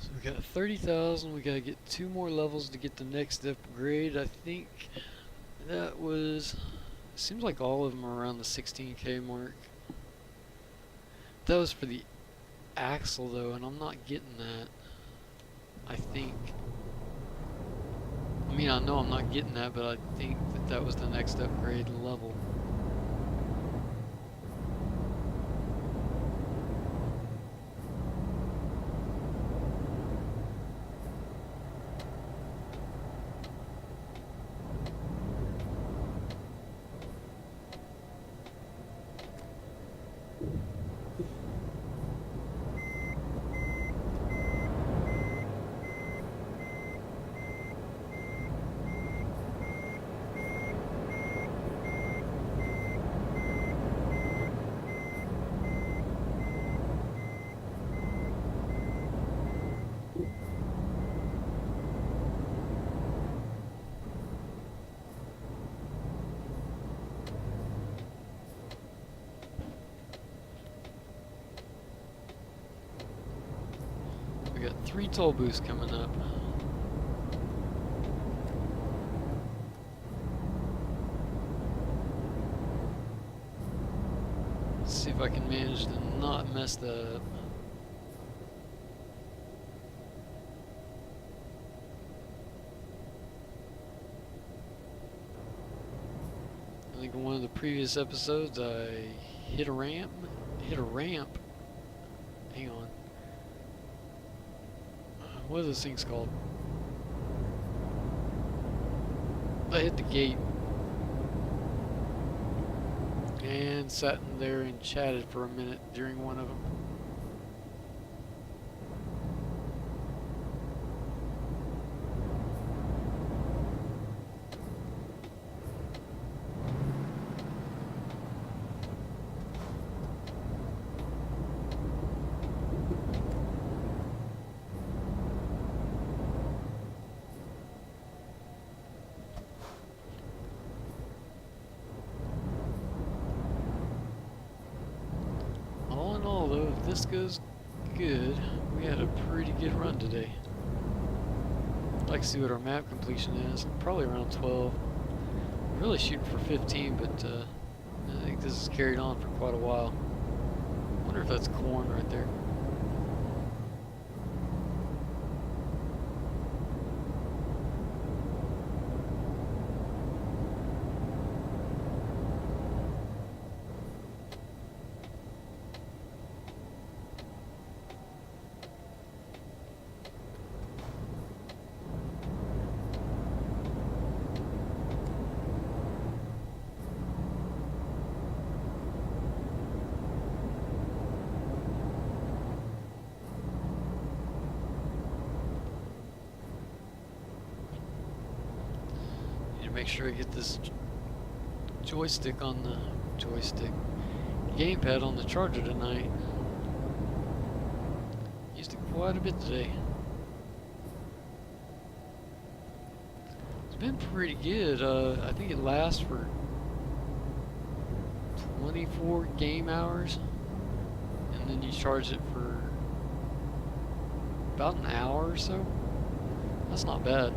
So we got 30,000. We got to get 2 more levels to get the next upgrade. I think that was. Seems like all of them are around the 16K mark. That was for the axle though, and I'm not getting that. I think. I mean, I know I'm not getting that, but I think that that was the next upgrade level. We got 3 toll booths coming up. Let's see if I can manage to not mess that up. I think in one of the previous episodes I hit a ramp. Hang on. What are those things called? I hit the gate and sat in there and chatted for a minute during one of them. Although if this goes good, we had a pretty good run today. I'd like to see what our map completion is. Probably around 12. I'm really shooting for 15, but I think this has carried on for quite a while. I wonder if that's corn right there. to make sure I get this joystick on the gamepad on the charger tonight. Used it quite a bit today. It's been pretty good. I think it lasts for 24 game hours, and then you charge it for about an hour or so. That's not bad.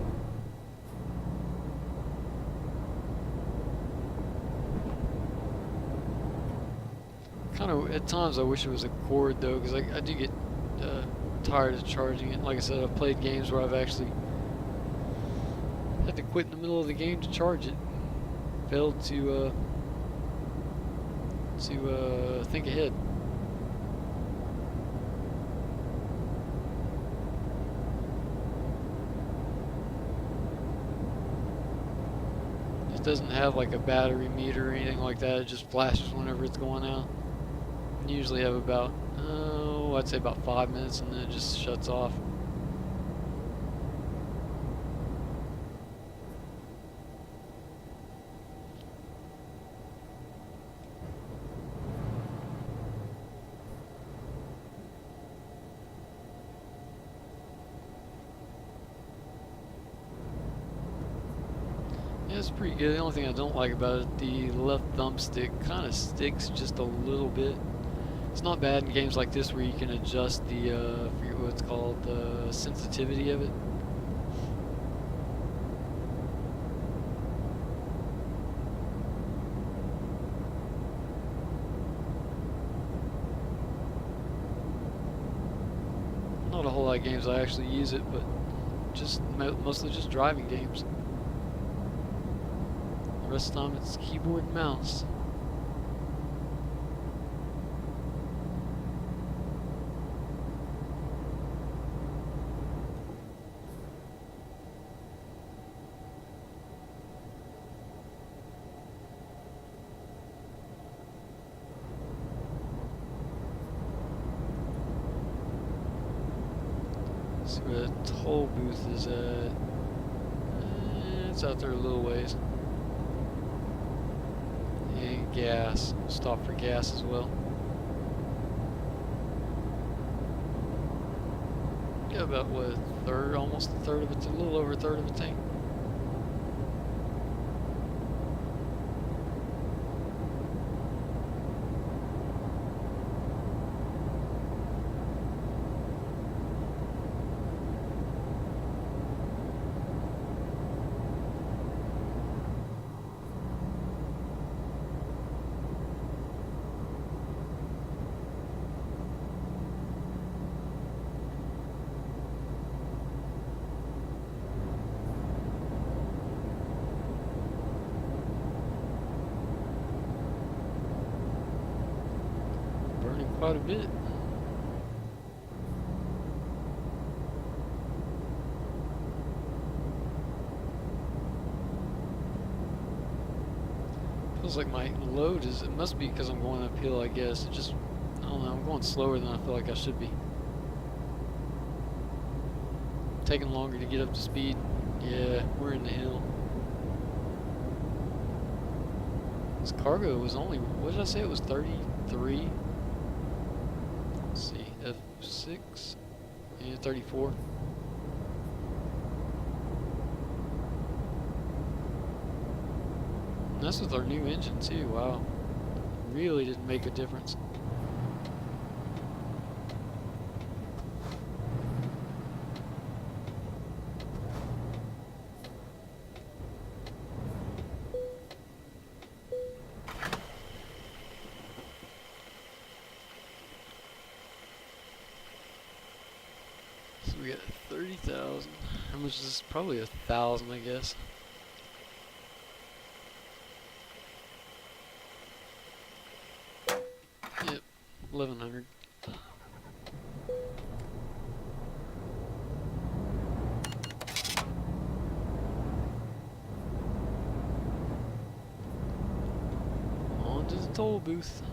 Kind of at times I wish it was a cord though, because I do get tired of charging it. Like I said, I've played games where I've actually had to quit in the middle of the game to charge it. Failed to think ahead. It doesn't have like a battery meter or anything like that. It just flashes whenever it's going out. You usually have about, I'd say about 5 minutes, and then it just shuts off. Yeah, it's pretty good. The only thing I don't like about it, the left thumbstick kind of sticks just a little bit. It's not bad in games like this where you can adjust the, I forget what it's called, the sensitivity of it. Not a whole lot of games I actually use it, but just mostly just driving games. The rest of the time it's keyboard and mouse. See where the toll booth is at. It's out there a little ways. And gas. Stop for gas as well. Got about what, a third, almost a third of it, a little over a third of a tank. Quite a bit. Feels like my load is, it must be because I'm going uphill, I guess. It just, I don't know, I'm going slower than I feel like I should be. Taking longer to get up to speed. Yeah, we're in the hill. This cargo was only, what did I say? It was 33? Let's see, F6, yeah, 34. And that's with our new engine too, wow. Really didn't make a difference. So we got 30,000. How much is this? Probably 1,000, I guess. Yep, 1,100. On to the toll booth.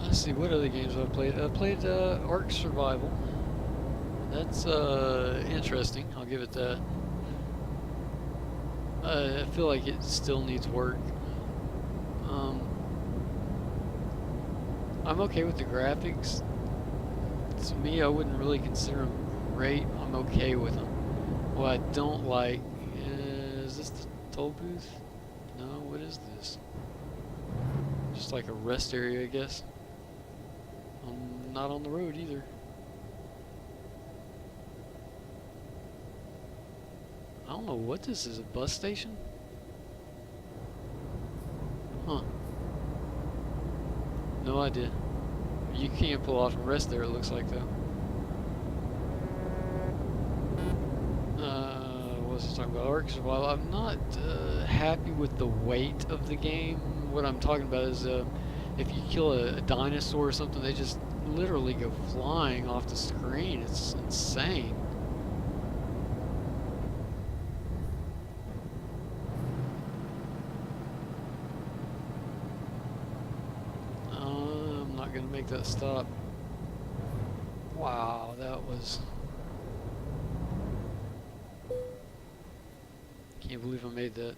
Let's see, what other games have I played? I played Ark Survival. That's interesting. I'll give it that. I feel like it still needs work. I'm okay with the graphics. To me, I wouldn't really consider them great. I'm okay with them. What I don't like is this the toll booth? No, what is this? Just like a rest area, I guess. I'm not on the road either. I don't know what this is, a bus station? Huh. No idea. You can't pull off and rest there, it looks like, though. What was I talking about? Ark Survival. I'm not happy with the weight of the game. What I'm talking about is if you kill a dinosaur or something, they just literally go flying off the screen. It's insane. I'm not gonna make that stop. Wow, that was... Can't believe I made that.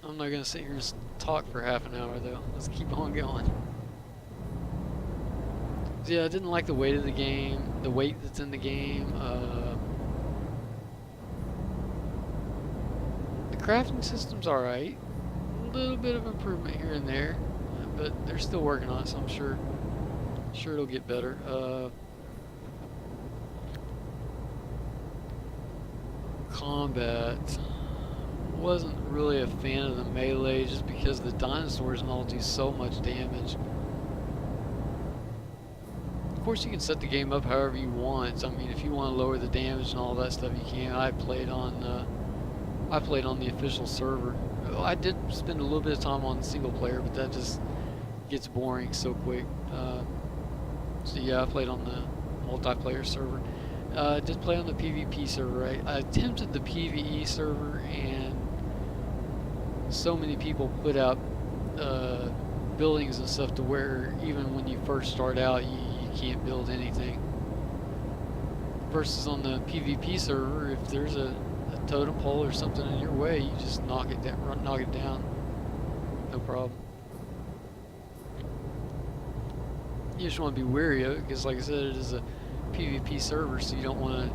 I'm not gonna sit here and talk for half an hour though. Let's keep on going. Yeah, I didn't like the weight of the game, the weight that's in the game. The crafting system's alright. A little bit of improvement here and there, but they're still working on it, so I'm sure it'll get better. Combat. Wasn't really a fan of the melee just because the dinosaurs and all do so much damage. Of course, you can set the game up however you want. I mean, if you want to lower the damage and all that stuff, you can. I played on the official server. I did spend a little bit of time on single player, but that just gets boring so quick. So yeah, I played on the multiplayer server. I did play on the PvP server. I attempted the PvE server, and so many people put out buildings and stuff to where even when you first start out, you can't build anything. Versus on the PvP server, if there's a totem pole or something in your way, you just knock it down, no problem. You just want to be wary of it because, like I said, it is a PvP server, so you don't want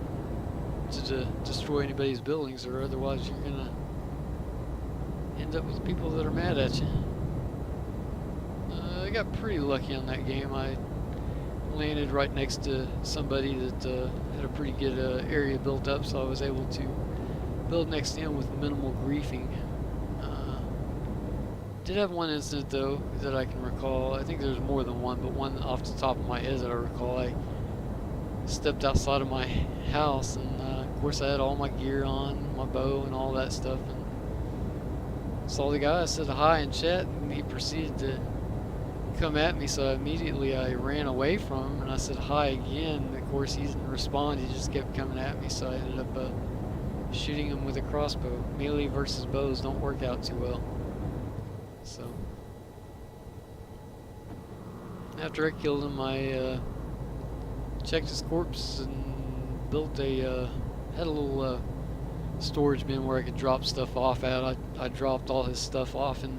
to destroy anybody's buildings, or otherwise you're gonna end up with people that are mad at you. I got pretty lucky on that game. I landed right next to somebody that had a pretty good area built up, so I was able to build next to him with minimal griefing. Did have one incident though that I can recall. I think there's more than one, but one off the top of my head that I recall. I stepped outside of my house, and of course I had all my gear on, my bow and all that stuff, and saw the guy. I said hi in chat, and he proceeded to come at me, so immediately I ran away from him, and I said hi again, and of course he didn't respond. He just kept coming at me, so I ended up shooting him with a crossbow. Melee versus bows don't work out too well. So after I killed him, I checked his corpse and built had a little storage bin where I could drop stuff off at. I dropped all his stuff off in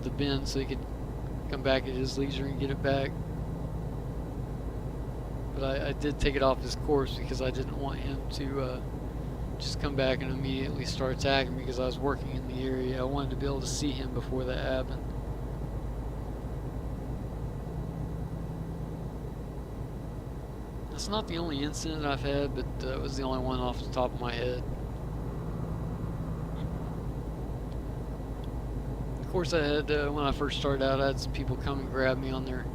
the bin so he could come back at his leisure and get it back. But I did take it off his corpse because I didn't want him to just come back and immediately start attacking because I was working in the area. I wanted to be able to see him before that happened. That's not the only incident I've had, but that was the only one off the top of my head. Of course, I had when I first started out, I had some people come and grab me on their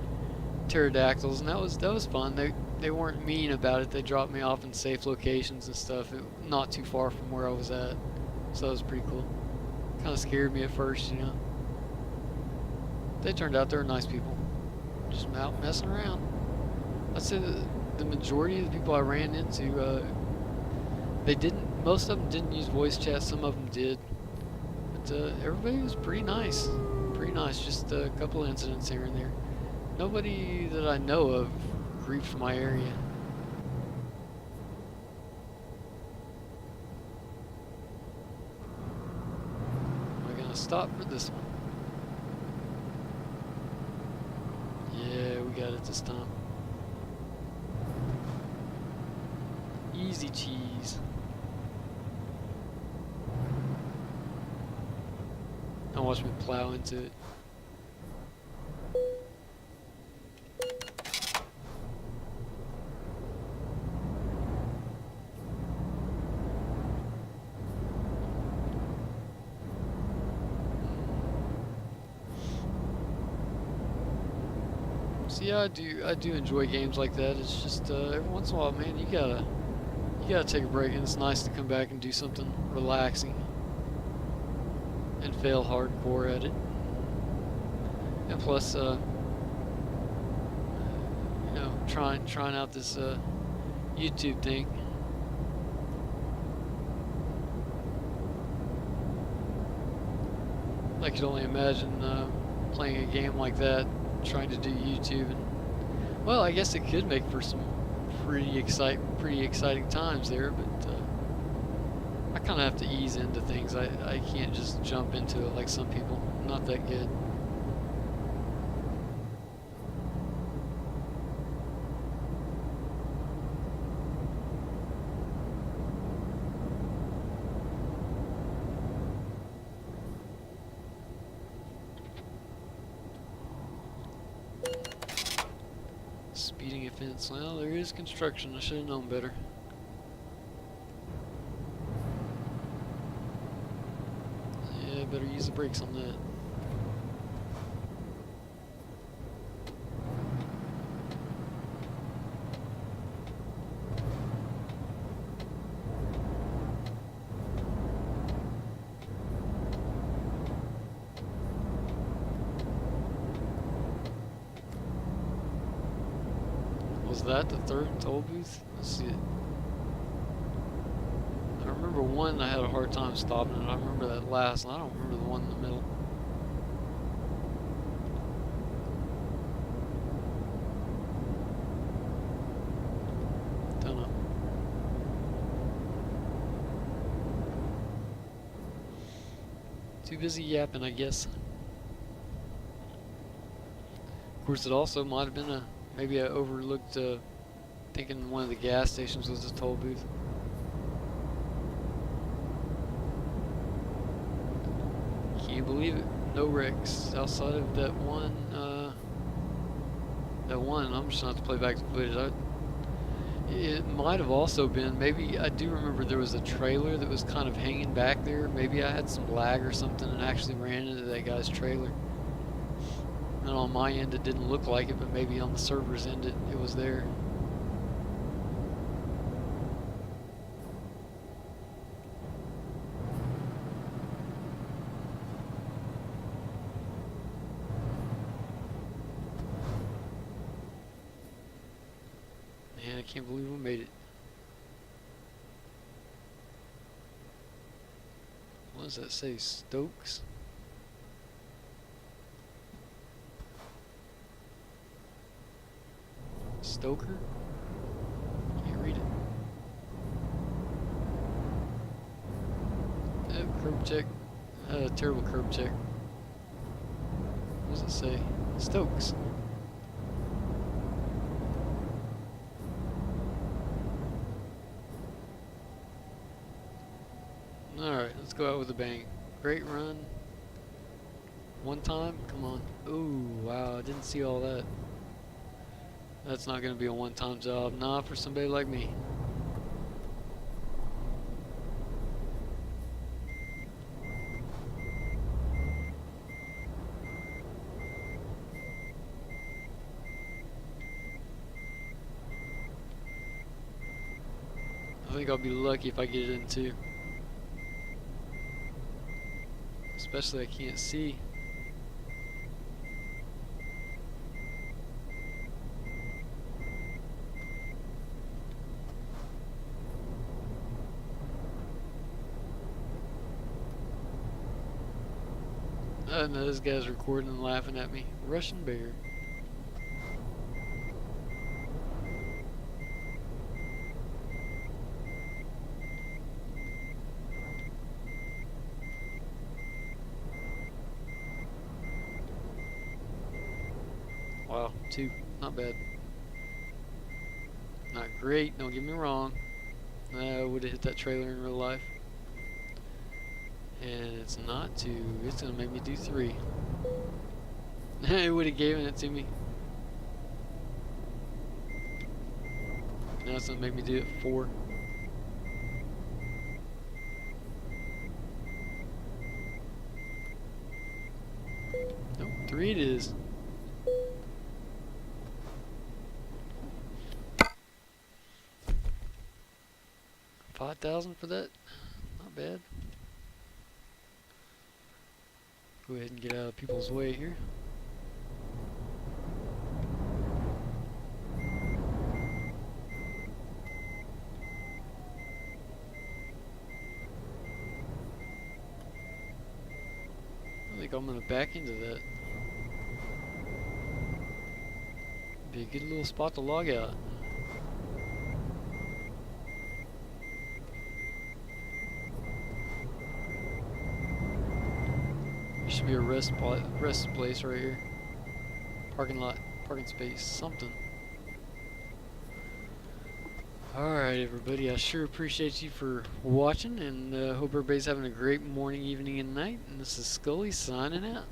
pterodactyls, and that was fun. They weren't mean about it. They dropped me off in safe locations and stuff, not too far from where I was at, so that was pretty cool. Kind of scared me at first, you know. They turned out they were nice people, just out messing around. I'd say the majority of the people I ran into, most of them didn't use voice chat. Some of them did, but everybody was pretty nice pretty nice. Just a couple incidents here and there. Nobody that I know of griefed my area. Am I gonna stop for this one? Yeah, we got it this time. Easy cheese. Now watch me plow into it. See, I do enjoy games like that. It's just every once in a while, man, you gotta take a break, and it's nice to come back and do something relaxing and fail hardcore at it. And plus, you know, trying out this YouTube thing. I could only imagine playing a game like that, trying to do YouTube, and well, I guess it could make for some pretty exciting times there, but I kind of have to ease into things. I can't just jump into it like some people. I'm not that good. Speeding offense. Well, there is construction. I should have known better. Yeah, better use the brakes on that. Was that the third toll booth? Let's see it. I remember one I had a hard time stopping, and I remember that last, and I don't remember the one in the middle. Don't know. Too busy yapping, I guess. Of course, it also might have been maybe I overlooked thinking one of the gas stations was a toll booth. Can't believe it. No wrecks outside of that one. I'm just gonna have to play back the footage. It might have also been, maybe, I do remember there was a trailer that was kind of hanging back there. Maybe I had some lag or something and actually ran into that guy's trailer. And on my end it didn't look like it, but maybe on the server's end it was there. Man, I can't believe we made it. What does that say? Stokes? Stoker? Can't read it. Curb check. Terrible curb check. What does it say? Stokes. Alright, let's go out with a bang. Great run. One time? Come on. Ooh, wow, I didn't see all that. That's not going to be a one-time job. Not for somebody like me. I think I'll be lucky if I get it in too. Especially I can't see. No, this guy's recording and laughing at me. Russian bear. Wow, 2. Not bad. Not great, don't get me wrong. I would have hit that trailer in real life. And it's not 2. It's going to make me do 3. It would have given it to me. Now it's going to make me do it 4. Nope, 3 it is. $5,000 for that? Not bad. Go ahead and get out of people's way here. I think I'm gonna back into that. Be a good little spot to log out. There should be a rest place right here. Parking lot, parking space, something. Alright everybody, I sure appreciate you for watching, and hope everybody's having a great morning, evening, and night. And this is Scully signing out.